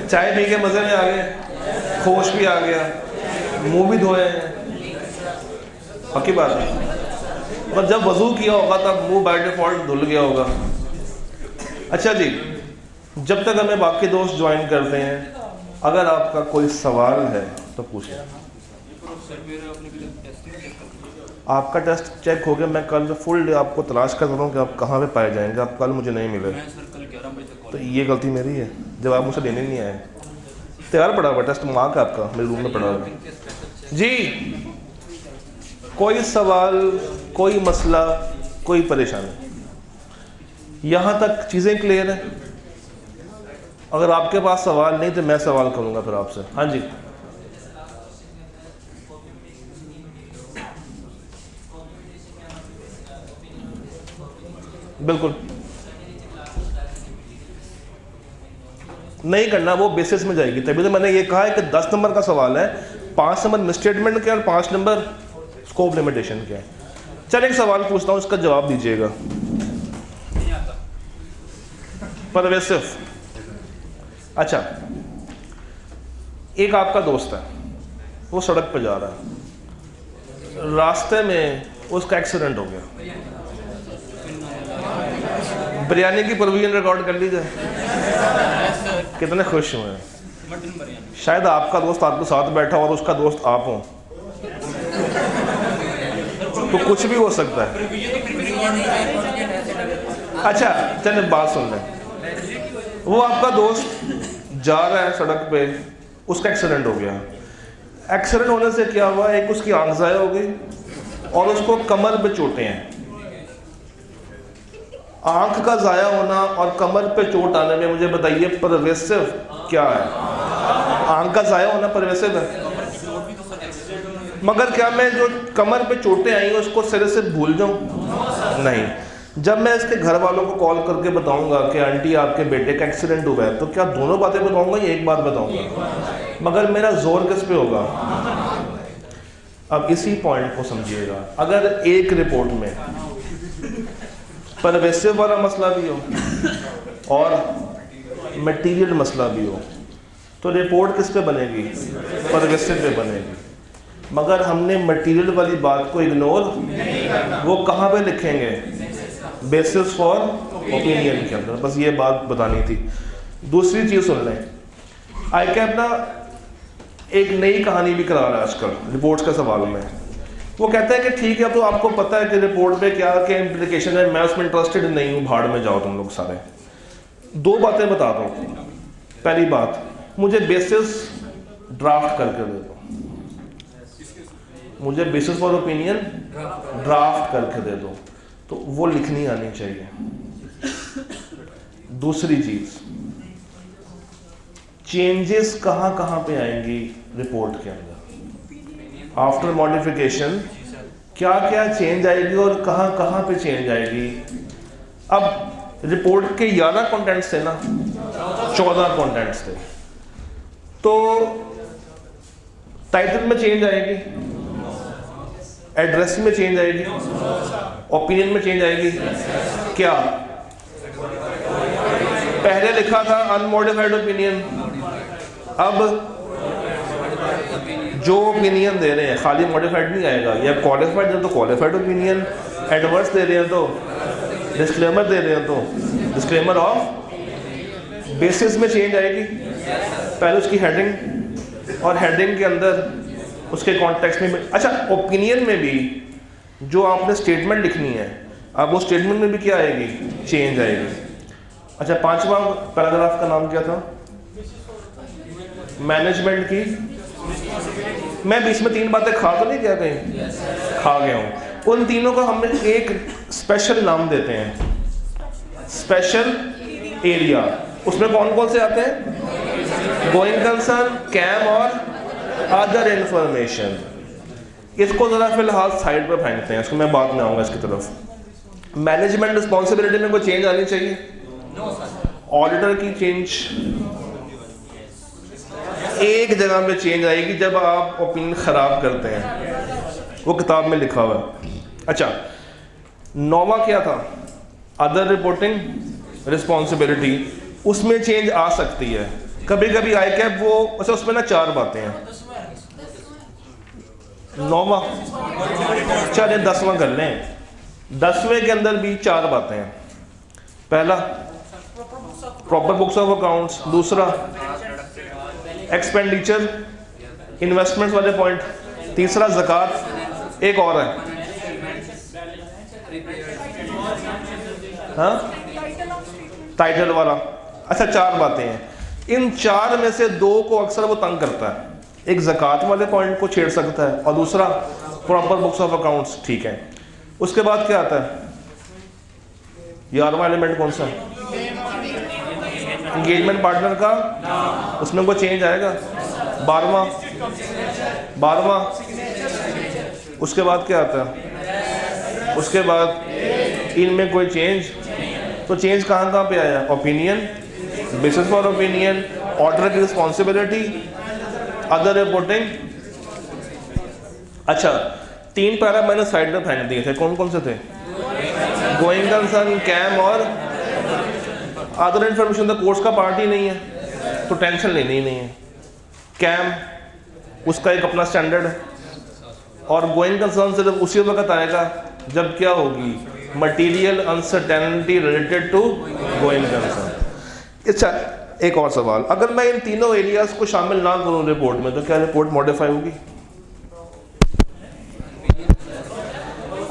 चाय पी के मज़े में आ गए, होश भी आ गया, मुंह भी धोए हैं? पक्की बात है। और जब वजू किया होगा तब मुंह बाय डिफॉल्ट धुल गया होगा। अच्छा जी, जब तक हमें बाकी दोस्त ज्वाइन करते हैं, अगर आपका कोई सवाल है तो पूछें। आपका टेस्ट चेक हो गया। मैं कल फुल डे आपको तलाश कर रहा हूँ कि आप कहाँ पे पाए जाएंगे। आप कल मुझे नहीं मिले तो ये गलती मेरी है जब आप मुझसे लेने नहीं आए। तैयार पड़ा हुआ टेस्ट मार्क आपका मेरे रूम में पड़ा हुआ जी। कोई सवाल, कोई मसला, कोई परेशानी? यहाँ तक चीज़ें क्लियर हैं? अगर आपके पास सवाल नहीं तो मैं सवाल करूँगा फिर आपसे। हाँ जी, बिल्कुल नहीं करना, वो बेसिस में जाएगी। तभी तो मैंने ये कहा है कि 10 नंबर का सवाल है, 5 नंबर मिसस्टेटमेंट के और 5 नंबर स्कोप लिमिटेशन के हैं। चल एक सवाल पूछता हूँ, इसका जवाब दीजिएगा। परवेसिव। अच्छा, एक आपका दोस्त है, वो सड़क पर जा रहा है, रास्ते में उसका एक्सीडेंट हो गया। बिरयानी की प्रोविजन रिकॉर्ड कर लीजिए। कितने खुश हुए हैं। शायद आपका दोस्त आपके साथ बैठा हो और उसका दोस्त आप हो, तो कुछ भी हो सकता है। अच्छा चलिए बात सुन लें। वो आपका दोस्त जा रहा है सड़क पे, उसका एक्सीडेंट हो गया। एक्सीडेंट होने से क्या हुआ, एक उसकी आंख ज़ाया हो गई और उसको कमर पे चोटें हैं। आंख का ज़ाया होना और कमर पे चोट आने में मुझे बताइए परवेसिव क्या है? आंख का ज़ाया होना परवेसिव है। मगर क्या मैं जो कमर पे चोटें आई उसको सिरे से भूल जाऊं? नहीं। जब मैं इसके घर वालों को कॉल करके बताऊंगा कि आंटी आपके बेटे का एक्सीडेंट हुआ है, तो क्या दोनों बातें बताऊंगा या एक बात बताऊंगा? मगर मेरा जोर किस पे होगा? अब इसी पॉइंट को समझिएगा। अगर एक रिपोर्ट में परवेसिव वाला मसला भी हो और मटेरियल मसला भी हो, तो रिपोर्ट किस पे बनेगी? परवेसिव पे बनेगी। मगर हमने मटेरियल वाली बात को इग्नोर, वो कहाँ पे लिखेंगे? बेसिस फॉर ओपिनियन के अंदर। बस ये बात बतानी थी। दूसरी चीज़ सुन लें, ICAP ना एक नई कहानी भी करा रहा है आजकल रिपोर्ट्स के सवाल में। वो कहता है कि ठीक है, तो आपको पता है कि रिपोर्ट पे क्या क्या इम्प्लीकेशन है, मैं उसमें इंटरेस्टेड नहीं हूँ, भाड़ में जाओ तुम लोग सारे। दो बातें बता दो। पहली बात, मुझे बेसिस ड्राफ्ट करके दे दो, मुझे बेसिस फॉर ओपिनियन ड्राफ्ट करके दे दो, तो वो लिखनी आनी चाहिए। दूसरी चीज़, चेंजेस कहाँ कहाँ पे आएंगी रिपोर्ट के अंदर? आफ्टर मॉडिफिकेशन क्या क्या चेंज आएगी और कहाँ कहाँ पे चेंज आएगी? अब रिपोर्ट के 11 कंटेंट्स थे ना, 14 कंटेंट्स थे। तो टाइटल में चेंज आएगी, एड्रेस में चेंज आएगी, ओपिनियन में चेंज आएगी। क्या पहले लिखा था अनमॉडिफाइड ओपिनियन, अब जो ओपिनियन दे रहे हैं खाली मॉडिफाइड नहीं आएगा, या क्वालिफाइड दे तो क्वालिफाइड ओपिनियन, एडवर्स दे रहे हैं तो डिस्क्लेमर दे रहे हैं तो डिस्क्लेमर ऑफ बेसिस में चेंज आएगी। पहले उसकी हेडिंग और हेडिंग के अंदर उसके कॉन्टेक्स्ट में। अच्छा, ओपिनियन में भी जो आपने स्टेटमेंट लिखनी है, अब वो स्टेटमेंट में भी क्या आएगी, चेंज आएगी। अच्छा, 5वां पैराग्राफ का नाम क्या था, मैनेजमेंट की। मैं बीच में 3 बातें खा तो नहीं गया, कहीं खा गया हूँ। उन तीनों को हमने एक स्पेशल नाम देते हैं, स्पेशल एरिया। उसमें कौन कौन से आते हैं, गोइंग कंसर्न, कैम और अदर इंफॉर्मेशन। इसको ज़रा फिलहाल साइड पर फेंकते हैं, इसको मैं बाद में आऊँगा इसकी तरफ। मैनेजमेंट रिस्पॉन्सिबिलिटी में कोई चेंज आनी चाहिए, ऑडिटर की चेंज एक जगह पे चेंज आएगी जब आप ओपिनियन ख़राब करते हैं, वो किताब में लिखा हुआ है। अच्छा, 9वां क्या था, अदर रिपोर्टिंग रिस्पॉन्सिबिलिटी। उसमें चेंज आ सकती है कभी कभी आई कैप वो। अच्छा, उसमें ना 4 बातें हैं। 9वां, चलिए 10वां कर लें। 10वें के अंदर भी 4 बातें हैं। पहला प्रॉपर बुक्स ऑफ अकाउंट्स, दूसरा एक्सपेंडिचर इन्वेस्टमेंट्स वाले पॉइंट, तीसरा ज़कात, एक और है हाँ टाइटल वाला। अच्छा, 4 बातें हैं। इन 4 में से 2 को अक्सर वो तंग करता है। एक ज़कात वाले पॉइंट को छेड़ सकता है और दूसरा प्रॉपर बुक्स ऑफ अकाउंट्स, ठीक है। उसके बाद क्या आता है, 11वां एलिमेंट कौन सा है, एंगेजमेंट पार्टनर का, उसमें कोई चेंज आएगा। 12वां। उसके बाद क्या आता है, उसके बाद इनमें कोई चेंज। तो चेंज कहाँ पे आया, opinion, basis for opinion, order की रिस्पॉन्सिबिलिटी, अदर रिपोर्टिंग। अच्छा, 3 पैरा मैंने साइड में फेंक दिए थे, कौन कौन से थे, गोइंग कंसर्न, कैम और अदर इन्फॉर्मेशन। तो कोर्स का पार्ट ही नहीं है तो टेंशन लेनी ही नहीं है। कैम उसका एक अपना स्टैंडर्ड है, और गोइंग कंसर्न सिर्फ उसी वक्त आएगा जब क्या होगी, material uncertainty related to going concern. अच्छा, एक और सवाल, अगर मैं इन तीनों एरियाज को शामिल ना करूं रिपोर्ट में तो क्या रिपोर्ट मॉडिफाई होगी?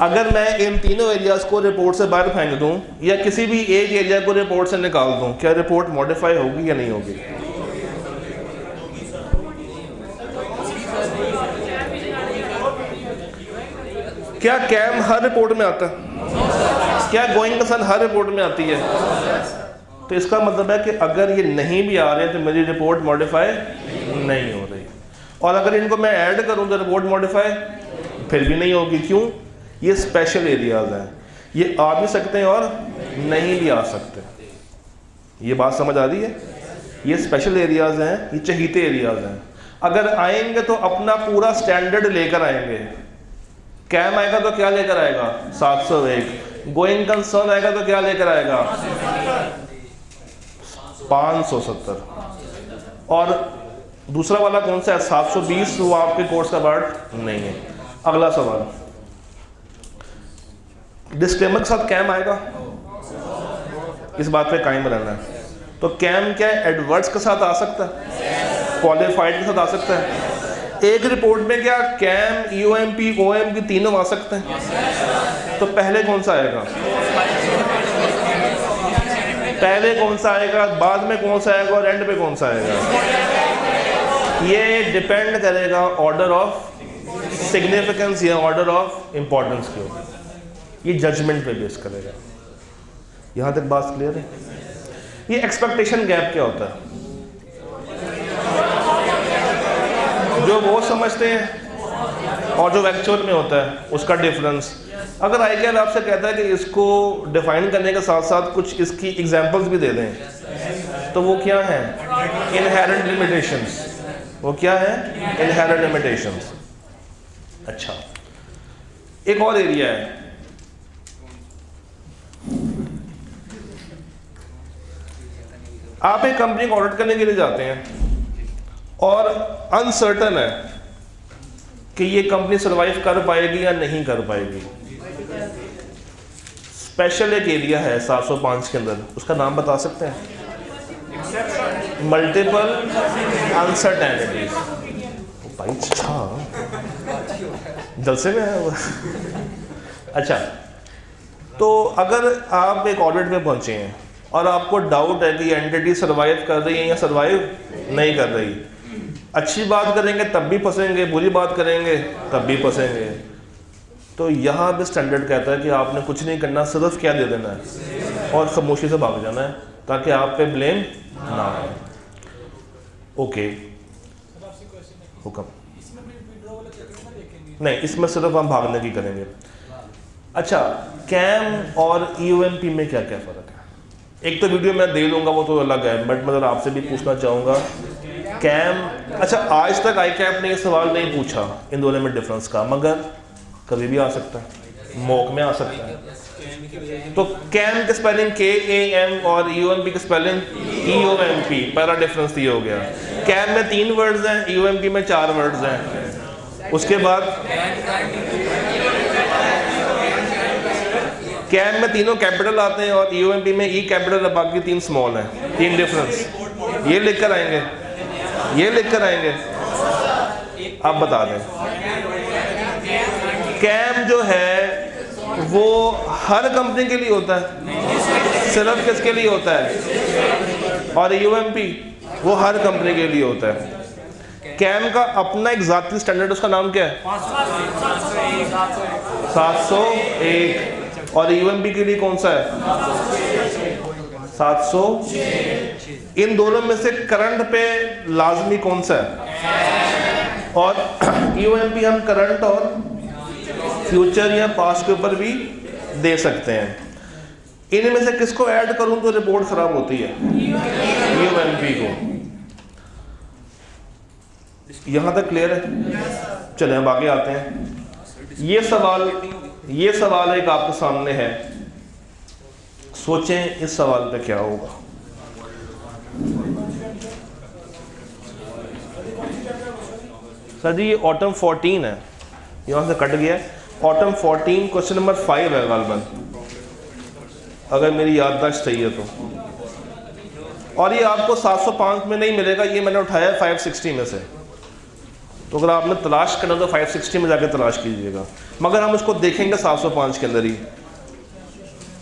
अगर मैं इन तीनों एरियाज को रिपोर्ट से बाहर फेंक दूं या किसी भी एक एरिया को रिपोर्ट से निकाल दूं, क्या रिपोर्ट मॉडिफाई होगी या नहीं होगी? क्या कैम हर रिपोर्ट में आता है? क्या गोइंग कंसर्न हर रिपोर्ट में आती है? तो इसका मतलब है कि अगर ये नहीं भी आ रहे हैं तो मेरी रिपोर्ट मॉडिफाई नहीं हो रही, और अगर इनको मैं ऐड करूं तो रिपोर्ट मॉडिफाई फिर भी नहीं होगी। क्यों? ये स्पेशल एरियाज हैं, ये आ भी सकते हैं और नहीं भी आ सकते। ये बात समझ आ रही है? ये स्पेशल एरियाज हैं, ये चहीते एरियाज हैं। अगर आएंगे तो अपना पूरा स्टैंडर्ड लेकर आएंगे। कैम आएगा तो क्या लेकर आएगा, 701। गोइंग कंसर्न आएगा तो क्या लेकर आएगा, 570। और दूसरा वाला कौन सा है, 720, वो आपके कोर्स का पार्ट नहीं है। अगला सवाल, डिस्क्लेमर के साथ कैम आएगा, इस बात पे कायम रहना है। तो कैम क्या एडवर्ड्स के साथ आ सकता है, क्वालिफाइड के साथ आ सकता है। एक रिपोर्ट में क्या कैम, ईओएमपी, ओएमपी तीनों आ सकते हैं। तो पहले कौन सा आएगा, पहले कौन सा आएगा, बाद में कौन सा आएगा और एंड पे कौन सा आएगा? ये डिपेंड करेगा ऑर्डर ऑफ सिग्निफिकेंस या ऑर्डर ऑफ इंपॉर्टेंस के ऊपर, ये जजमेंट पे बेस करेगा। यहाँ तक बात क्लियर है? ये एक्सपेक्टेशन गैप क्या होता है? जो वो समझते हैं और जो एक्चुअल में होता है उसका डिफरेंस। अगर आईकेआर आपसे कहता है कि इसको डिफाइन करने के साथ साथ कुछ इसकी एग्जांपल्स भी दे दें, तो वो क्या हैं, इनहेरेंट लिमिटेशंस। वो क्या है? Inherent limitations. अच्छा, एक और एरिया है, आप एक कंपनी को ऑडिट करने के लिए जाते हैं और अनसर्टन है कि ये कंपनी सर्वाइव कर पाएगी या नहीं कर पाएगी। स्पेशल एक एरिया है 705 के अंदर, उसका नाम बता सकते हैं? Multiple uncertainties. भाई अच्छा जलसे में है वो। अच्छा, तो अगर आप एक ऑडिट में पहुंचे हैं और आपको डाउट है कि ये एंटिटी सर्वाइव कर रही है या सर्वाइव नहीं कर रही, अच्छी बात करेंगे तब भी फंसेंगे, बुरी बात करेंगे तब भी फंसेंगे, तो यहाँ भी स्टैंडर्ड कहता है कि आपने कुछ नहीं करना, सिर्फ क्या दे देना है और खामोशी से भाग जाना है ताकि आप पे ब्लेम ना आए। ओके, हुक्म नहीं, इसमें सिर्फ हम भागने की करेंगे। अच्छा, कैम और ईओएमपी में क्या क्या फ़र्क है? एक तो वीडियो मैं दे दूंगा, वो तो अलग है, बट मैं आपसे भी पूछना चाहूँगा कैम, अच्छा आज तक ICAP ने ये सवाल नहीं पूछा इन दोनों में डिफरेंस का, मगर कभी भी आ सकता है, मौक में आ सकता है। तो कैम के स्पेलिंग KAM और ईओएमपी के स्पेलिंग EOMP, पहला डिफरेंस ये हो गया। कैम में 3 वर्ड्स हैं, ईओएमपी में 4 वर्ड्स हैं। उसके बाद कैम में तीनों कैपिटल आते हैं और ईओएमपी में E कैपिटल और बाकी 3 स्मॉल हैं। 3 डिफरेंस ये लिखकर आएंगे, ये लिखकर आएंगे, आप बता दें। कैम जो है वो हर कंपनी के लिए होता है, सिर्फ किसके लिए होता है? और ईओएमपी वो हर कंपनी के लिए होता है। कैम का अपना एक ज़ाती स्टैंडर्ड, उसका नाम क्या है? 701। और ईओएमपी के लिए कौन सा है? 700। इन दोनों में से करंट पे लाजमी कौन सा है? और ईओएमपी हम करंट और फ्यूचर या पास्ट के ऊपर भी दे सकते हैं। इनमें से किसको ऐड करूं तो रिपोर्ट खराब होती है? ईओएमपी को। यहां तक क्लियर है? चलें अब आगे आते हैं। ये सवाल एक आपके सामने है, सोचें इस सवाल पे क्या होगा। सर जी ये ऑटम 14 है, यहाँ से कट गया है। ऑटम 14 क्वेश्चन नंबर 5 है गालबन, अगर मेरी याददाश्त सही है तो। और ये आपको 705 में नहीं मिलेगा, ये मैंने उठाया है 560 में से। तो अगर आपने तलाश करना तो 560 में जाके तलाश कीजिएगा, मगर हम उसको देखेंगे 705 के अंदर ही।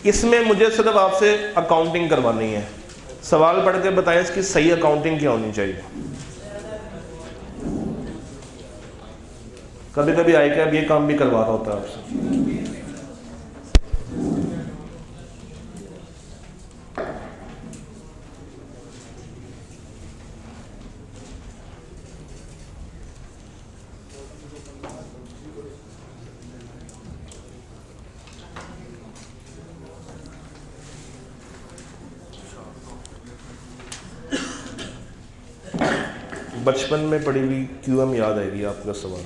इसमें मुझे सिर्फ आपसे अकाउंटिंग करवानी है। सवाल पढ़ के बताएं इसकी सही अकाउंटिंग क्या होनी चाहिए। कभी कभी ICAP ये काम भी करवा रहा होता है आपसे। बचपन में पढ़ी हुई QM याद आएगी आपका सवाल।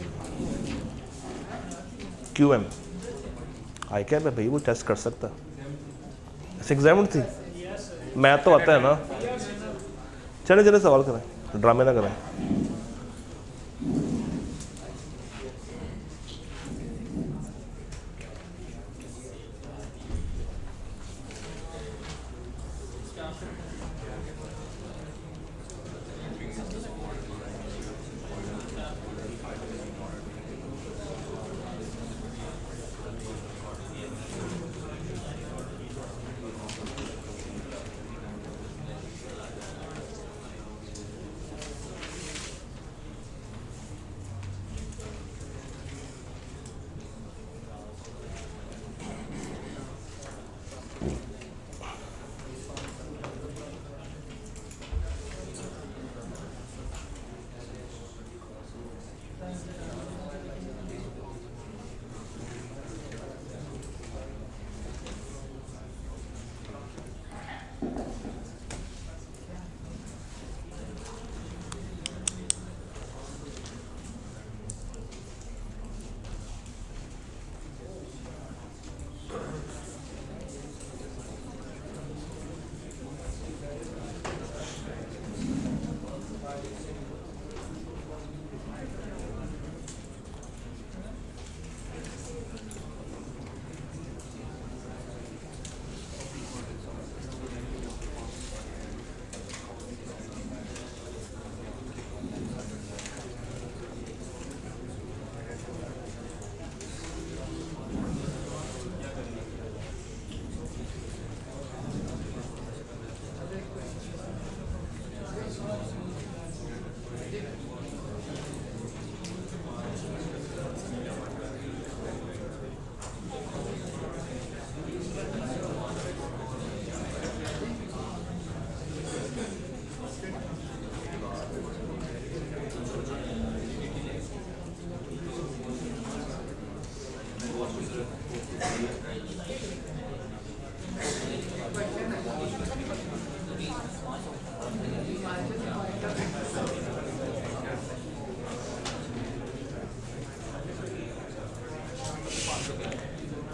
QM ICAP है भाई, वो टेस्ट कर सकता है। ऐसे एग्जाम थी, मैथ तो आता है ना। चले चले सवाल करें, ड्रामे ना करें।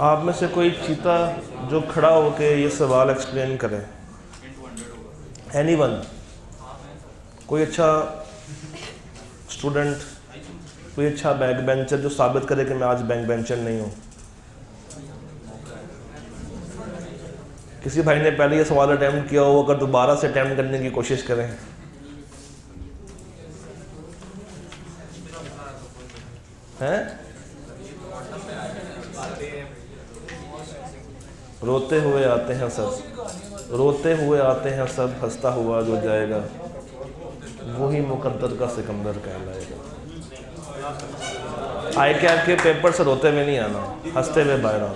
आप में से कोई चीता जो खड़ा होके ये सवाल एक्सप्लेन करे? एनीवन? कोई अच्छा स्टूडेंट, कोई अच्छा बैक बेंचर जो साबित करे कि मैं आज बैक बेंचर नहीं हूँ? किसी भाई ने पहले ये सवाल अटैम्प्ट किया हो, अगर दोबारा से अटैम्प्ट करने की कोशिश करें? हैं? रोते हुए आते हैं सब, रोते हुए आते हैं सब, हंसता हुआ जो जाएगा वही मुकद्दर का सिकंदर कहलाएगा। आई कैप के पेपर से रोते हुए नहीं आना, हंसते हुए बाहर आना।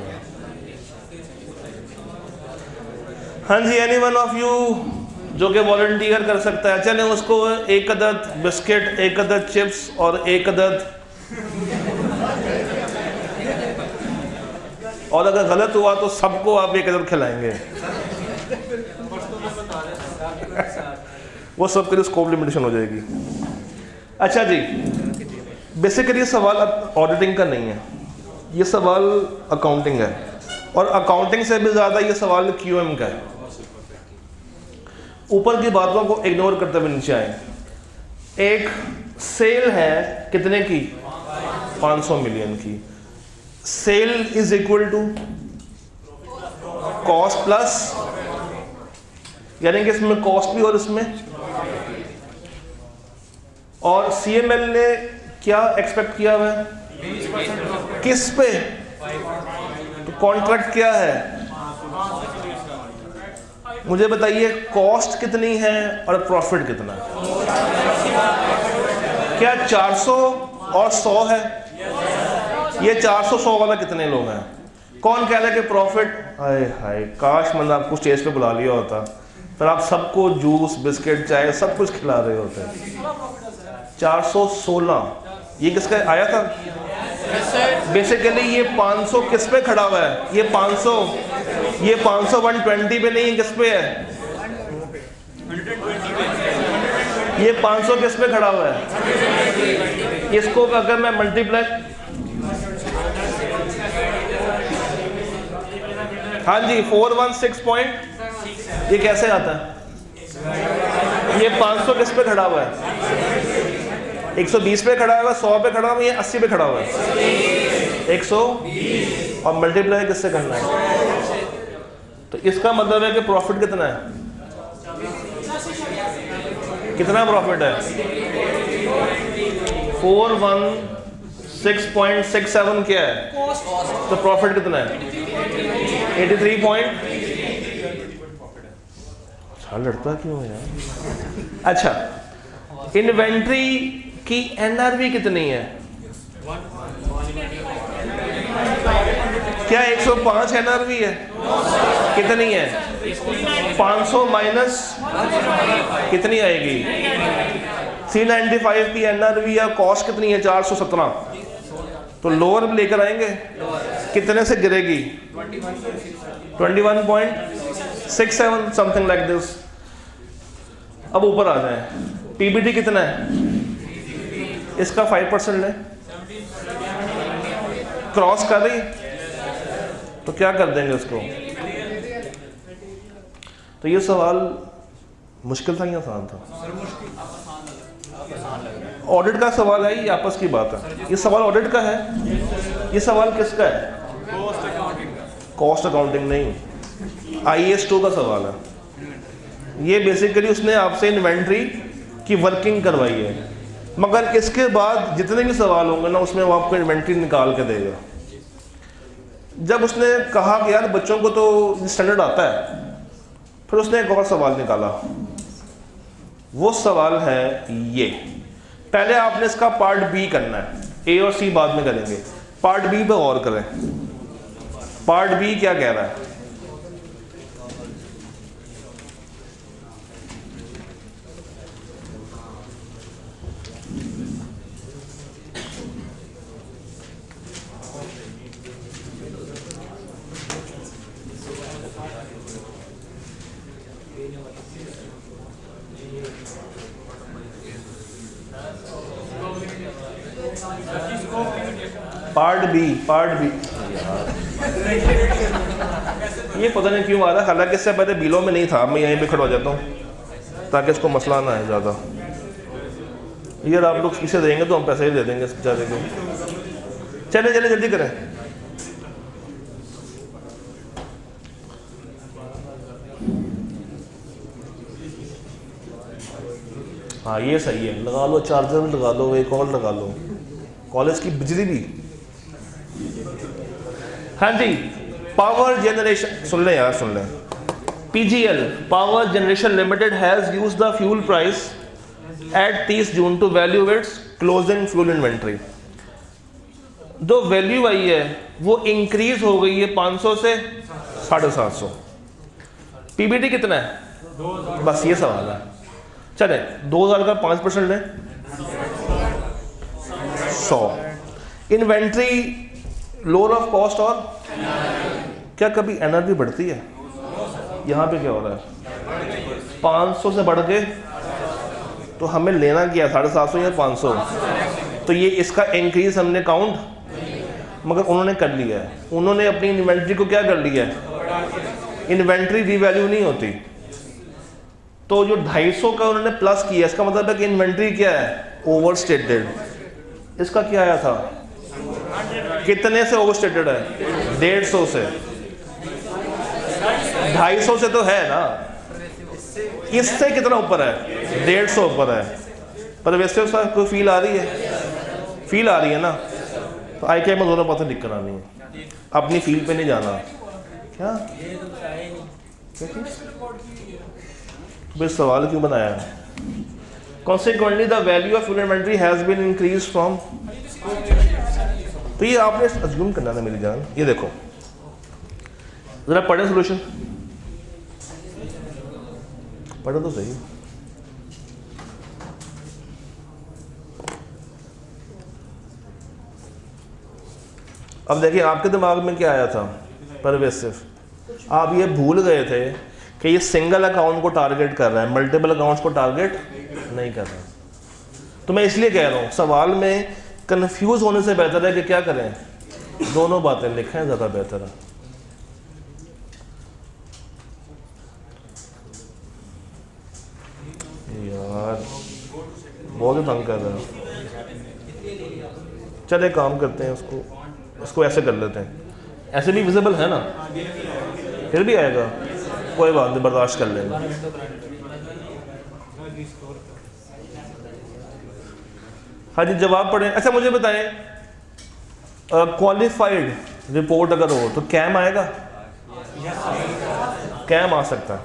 हाँ जी, एनी वन ऑफ यू जो कि वॉलंटियर कर सकता है, चलें उसको एक अदद बिस्किट, एक अदद चिप्स और एक अदद, और अगर गलत हुआ तो सबको आप एक अदद खिलाएंगे। वो सब के लिए स्कोप लिमिटेशन हो जाएगी। अच्छा जी, बेसिकली ये सवाल अब ऑडिटिंग का नहीं है, ये सवाल अकाउंटिंग है, और अकाउंटिंग से भी ज़्यादा ये सवाल QM का है। ऊपर की बातों को इग्नोर करते हुए नीचे आए। एक सेल है कितने की? 500 मिलियन की। Sale is equal to cost plus, यानी कि इसमें कॉस्ट भी और इसमें, और CML ने क्या एक्सपेक्ट किया हुआ है? किस पे? तो कॉन्ट्रैक्ट क्या है? मुझे बताइए, कॉस्ट कितनी है और प्रॉफिट कितना है? क्या 400 और 100 है? ये 400-100 वाला कितने लोग हैं? कौन कह रहा है कि प्रॉफिट? हाय हाय, काश मैंने आपको स्टेज पे बुला लिया होता, फिर आप सबको जूस, बिस्किट, चाय सब कुछ खिला रहे होते। 416 ये किसका आया था? बेसिकली ये 500 किस पे खड़ा हुआ है? ये 500 120 पे नहीं है, किस पे है? ये 500 किस पे खड़ा हुआ है? इसको अगर मैं मल्टीप्लाई, हाँ जी 416 पॉइंट, ये कैसे आता है? ये 500 किस पे खड़ा हुआ है? 120 पे खड़ा हुआ है, 100 पे खड़ा हुआ है, ये 80 पे खड़ा हुआ है? 120, और मल्टीप्लाई किससे करना है? तो इसका मतलब है कि प्रॉफिट कितना है? कितना प्रॉफिट है? 416.67 क्या है? तो प्रॉफिट कितना है? 83 पॉइंट। अच्छा लड़ता क्यों है यार? अच्छा, इन्वेंट्री की NRV कितनी है? क्या 105 NRV है? कितनी है? 500 माइनस कितनी आएगी? 395 की NRV या कॉस्ट कितनी है? 417। तो लोअर लेकर आएंगे, कितने से गिरेगी? 21.67 समथिंग लाइक दिस। अब ऊपर आ जाए, PBT कितना है? इसका 5% ले, क्रॉस कर रही तो क्या कर देंगे उसको? तो ये सवाल मुश्किल था या आसान था? ऑडिट का सवाल है, ये आपस की बात है। ये सवाल ऑडिट का है, ये सवाल किसका है? कॉस्ट अकाउंटिंग नहीं, IAS 2 का सवाल है। ये बेसिकली उसने आपसे इन्वेंट्री की वर्किंग करवाई है, मगर इसके बाद जितने भी सवाल होंगे ना, उसमें वो आपको इन्वेंट्री निकाल के देगा। जब उसने कहा कि यार बच्चों को तो स्टैंडर्ड आता है, फिर उसने एक और सवाल निकाला। वो सवाल है ये पहले आपने इसका पार्ट बी करना है, ए और सी बाद में करेंगे। पार्ट बी पे गौर करें, पार्ट बी क्या कह रहा है। पार्ट बी ये पता नहीं क्यों आ रहा है, हालांकि इससे पहले बिलो में नहीं था। मैं यहीं पे खड़ा हो जाता हूँ ताकि इसको मसला ना है ज़्यादा। यार आप लोग इसे देंगे तो हम पैसे ही दे देंगे इस बेचारे को। चले चले जल्दी करें। हाँ ये सही है, लगा लो, चार्जर भी लगा लो, एक और लगा लो, कॉलेज की बिजली भी। हाँ जी, पावर जनरेशन सुन लें यार, सुन लें। PGL power generation limited has used the fuel price at 30 June to value its closing fuel inventory. जो वैल्यू आई है वो इंक्रीज हो गई है 500 से 750। PBT कितना है, बस ये सवाल है। चले 2000 का 5% लें, 100। इन्वेंट्री लोअर ऑफ कॉस्ट, और क्या कभी एनर्जी बढ़ती है? यहाँ पे क्या हो रहा है, 500 से बढ़ के तो हमें लेना क्या 750 या 500, तो ये इसका इंक्रीज हमने काउंट, मगर उन्होंने कर लिया है। उन्होंने अपनी इन्वेंट्री को क्या कर लिया है, इन्वेंट्री रीवैल्यू नहीं होती। तो जो 250 का उन्होंने प्लस किया, इसका मतलब है कि इन्वेंट्री क्या है, ओवर स्टेटेड। इसका क्या आया था, कितने से ओवर स्टेटेड है, 150 से। 250 से तो है ना, इससे कितना ऊपर है, 150 ऊपर है। पर वैसे उसका कोई फील आ रही है, फील आ रही है ना। तो आई क्या में दोनों पासे दिक्कत आनी है, अपनी फील पे नहीं जाना। क्या भाई सवाल क्यों बनाया है? Consequently the value of fuel inventory has been increased from, तो ये आपने अज्यूम करना था मेरी जान। ये देखो जरा पढ़े सोल्यूशन, पढ़ो तो सही। अब देखिए आपके दिमाग में क्या आया था, परवेसिव। आप ये भूल गए थे कि ये सिंगल अकाउंट को टारगेट कर रहा है, मल्टीपल अकाउंट्स को टारगेट नहीं कर रहा। तो मैं इसलिए कह रहा हूँ सवाल में कंफ्यूज होने से बेहतर है कि क्या करें, दोनों बातें लिखें, ज़्यादा बेहतर है। यार बहुत तंग कर रहा है। चले काम करते हैं, इसको ऐसे कर लेते हैं, ऐसे भी विजिबल है ना, फिर भी आएगा, कोई बात नहीं, बर्दाश्त कर लेना। हाँ जी जवाब पढ़ें। अच्छा मुझे बताएं, क्वालिफाइड रिपोर्ट अगर हो तो कैम आएगा, कैम आ सकता है,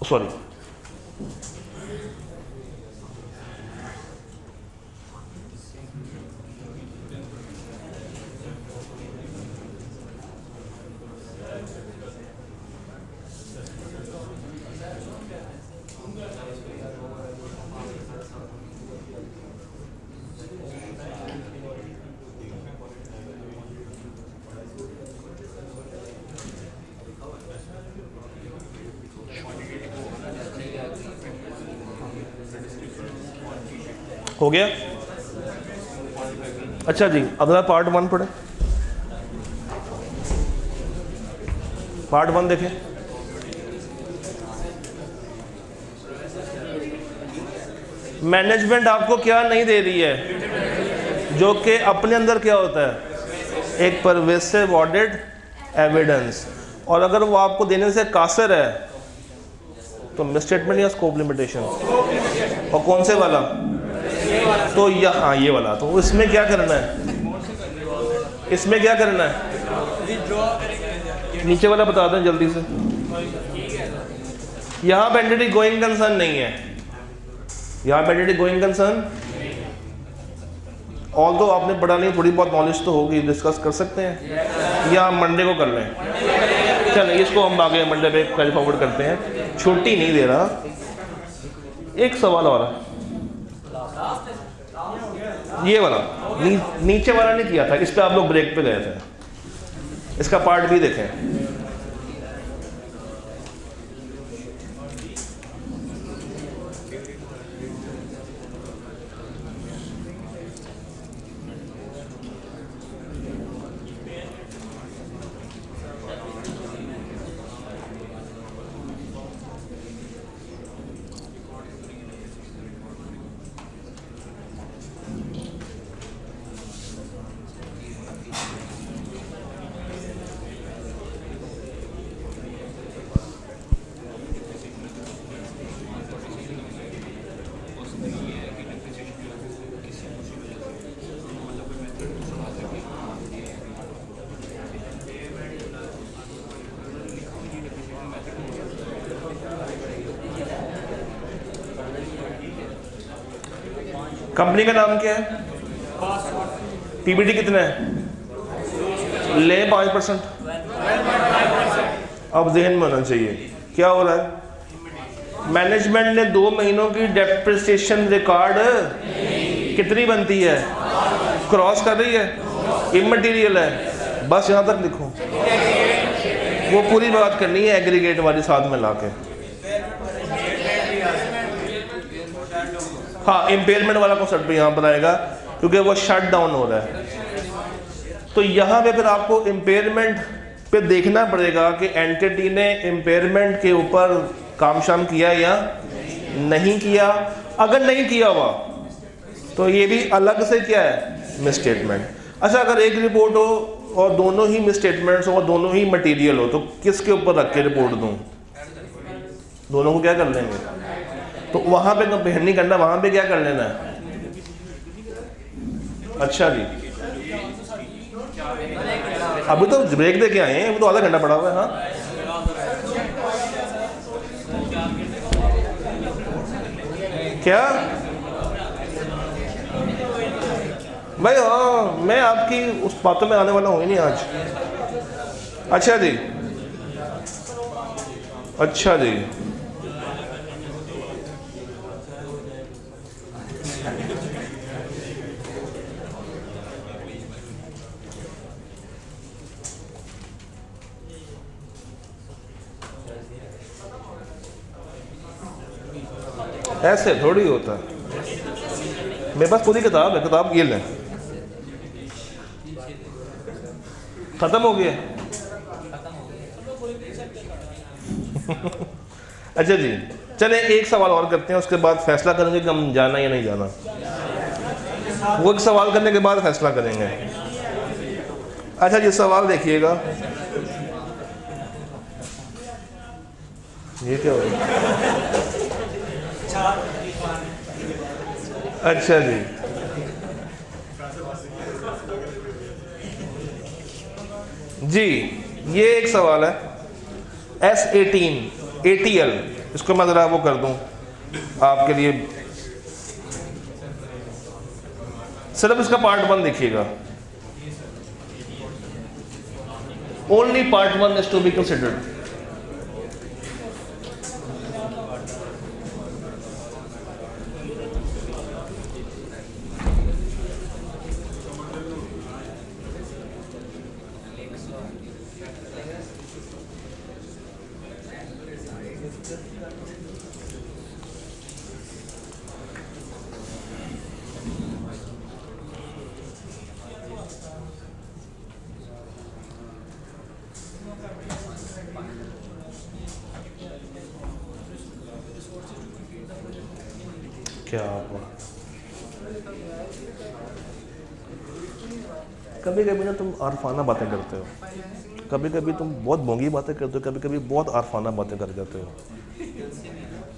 सॉरी हो गया। अच्छा जी अगला पार्ट 1 पढ़े, पार्ट 1 देखें। मैनेजमेंट आपको क्या नहीं दे रही है, जो कि अपने अंदर क्या होता है, एक परवेसिव ऑडिट एविडेंस, और अगर वो आपको देने से कासिर है तो मिसस्टेटमेंट या स्कोप लिमिटेशन। और कौन से वाला, तो यहाँ ये वाला। तो इसमें क्या करना है, इसमें क्या करना है, नीचे वाला बता दें जल्दी से। यहाँ पे एंटिटी गोइंग कंसर्न नहीं है, यहाँ पे एंटिटी गोइंग कंसर्न, ऑल दो आपने पढ़ा नहीं, थोड़ी बहुत नॉलेज तो होगी, डिस्कस कर सकते हैं या मंडे को कर लें। चलें इसको हम आगे मंडे पे कैरी फॉरवर्ड करते हैं, छुट्टी नहीं दे रहा। एक सवाल और है, ये वाला नीचे वाला नहीं किया था, इस पे आप लोग ब्रेक पे गए थे, इसका पार्ट भी देखें। कंपनी का नाम क्या है, पीबीटी कितना है, ले 5%। अब जहन में होना चाहिए क्या हो रहा है, मैनेजमेंट ने 2 महीनों की डेप्रिसिएशन रिकॉर्ड कितनी बनती है, क्रॉस कर रही है, इमटेरियल है, बस यहाँ तक लिखो, वो पूरी बात करनी है एग्रीगेट वाली साथ में लाके। हाँ इम्पेयरमेंट वाला कॉन्सेप्ट भी यहाँ पर आएगा क्योंकि वो शट डाउन हो रहा है। तो यहाँ पे फिर आपको इम्पेयरमेंट पे देखना पड़ेगा कि एंटिटी ने इम्पेयरमेंट के ऊपर काम शाम किया या नहीं किया। अगर नहीं किया हुआ तो ये भी अलग से क्या है, मिसस्टेटमेंट। अच्छा अगर एक रिपोर्ट हो और दोनों ही मिसस्टेटमेंट्स हो और दोनों ही मटेरियल हो तो किसके ऊपर रख के रिपोर्ट दूँ, दोनों को क्या कर लेंगे। तो वहां पे कंपेयर नहीं करना, वहां पे क्या कर लेना है। अच्छा जी अभी तो ब्रेक दे के आए हैं, अभी तो आधा घंटा पड़ा हुआ है। हाँ क्या भाई, हाँ मैं आपकी उस बातों में आने वाला हूँ ही नहीं आज। अच्छा जी, अच्छा जी, ऐसे थोड़ी होता है। मेरे पास पूरी किताब है, किताब ये लें, खत्म हो गया। अच्छा जी चले एक सवाल और करते हैं, उसके बाद फैसला करेंगे कि हम जाना या नहीं जाना। वो एक सवाल करने के बाद फैसला करेंगे। अच्छा जी सवाल देखिएगा, ये क्या हो रहा है। अच्छा जी जी ये एक सवाल है S18 ATL, इसको मैं ज़रा वो कर दूं आपके लिए, सिर्फ इसका पार्ट 1 देखिएगा। Only part 1 is to be considered. क्या हुआ, कभी कभी ना तुम आरफाना बातें करते हो, कभी कभी तुम बहुत बोंगी बातें करते हो, कभी कभी बहुत आरफाना बातें कर जाते हो।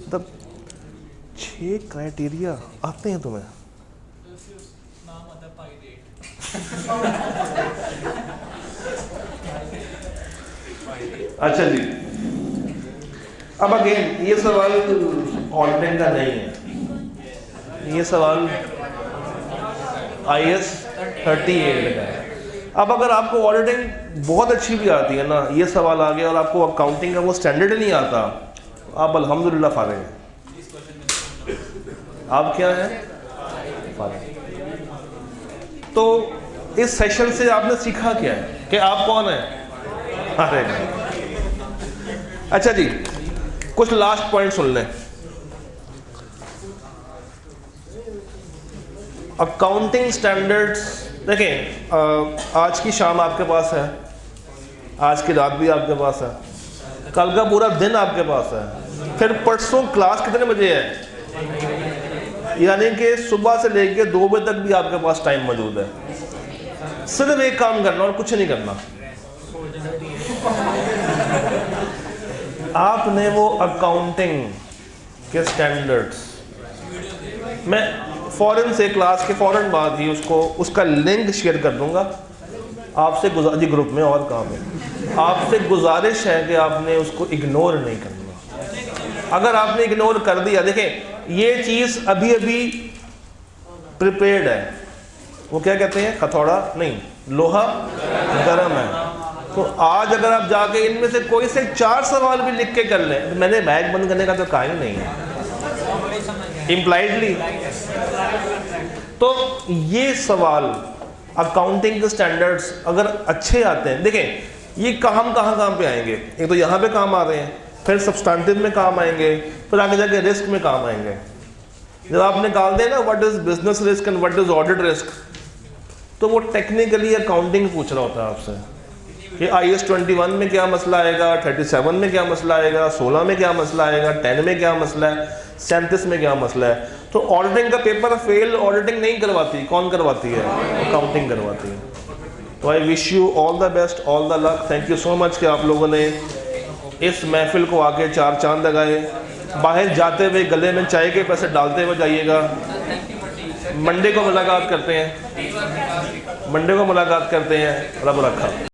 मतलब 6 क्राइटेरिया आते हैं तुम्हें। अच्छा जी अब अगेन ये सवाल ऑडिटिंग का नहीं है, ये सवाल IAS 38 का है। अब अगर आपको ऑडिटिंग बहुत अच्छी भी आती है ना, ये सवाल आ गया और आपको अकाउंटिंग का वो स्टैंडर्ड ही नहीं आता, आप अल्हम्दुलिल्लाह फारिग हैं। आप क्या हैं? फारिग। तो इस सेशन से आपने सीखा क्या है कि आप कौन हैं? फारिग हैं। अच्छा जी, कुछ लास्ट पॉइंट सुन लें। अकाउंटिंग स्टैंडर्ड्स देखें, आज की शाम आपके पास है, आज की रात भी आपके पास है, कल का पूरा दिन आपके पास है, फिर परसों क्लास कितने बजे है, यानी कि सुबह से लेकर 2 बजे तक भी आपके पास टाइम मौजूद है। सिर्फ एक काम करना और कुछ नहीं करना। आपने वो अकाउंटिंग के स्टैंडर्ड्स, मैं फ़ौरन से क्लास के फ़ौरन बाद ही उसका लिंक शेयर कर दूंगा आपसे, जी ग्रुप में और काम है, आपसे गुजारिश है कि आपने उसको इग्नोर नहीं करना। अगर आपने इग्नोर कर दिया, देखें ये चीज़ अभी अभी प्रिपेयर्ड है, वो क्या कहते हैं, हथौड़ा नहीं, लोहा गर्म है। तो आज अगर आप जाके इनमें से कोई से 4 सवाल भी लिख के कर लें, तो मैंने बैग बंद करने का तो कहा ही नहीं है इम्प्लाइडली। तो ये सवाल अकाउंटिंग के स्टैंडर्ड्स अगर अच्छे आते हैं, देखें ये कहाँ पे आएंगे, एक तो यहाँ पे काम आ रहे हैं, फिर सब्सटेंटिव में काम आएंगे, फिर आगे जाके रिस्क में काम आएंगे। जब आप निकाल दें ना what is business risk and what is audit risk, तो वो टेक्निकली अकाउंटिंग पूछ रहा होता है आपसे कि IAS 21 में क्या मसला आएगा, 37 में क्या मसला आएगा, 16 में क्या मसला आएगा, 10 में क्या मसला है, 37 में क्या मसला है। तो ऑडिटिंग का पेपर फेल ऑडिटिंग नहीं करवाती, कौन करवाती है? अकाउंटिंग करवाती है। तो I wish you all the best, all the luck. Thank you so much कि आप लोगों ने इस महफिल को आके 4 चांद लगाए। बाहर जाते हुए गले में चाय के पैसे डालते हुए जाइएगा। मंडे को मुलाकात करते हैं, रब रखा।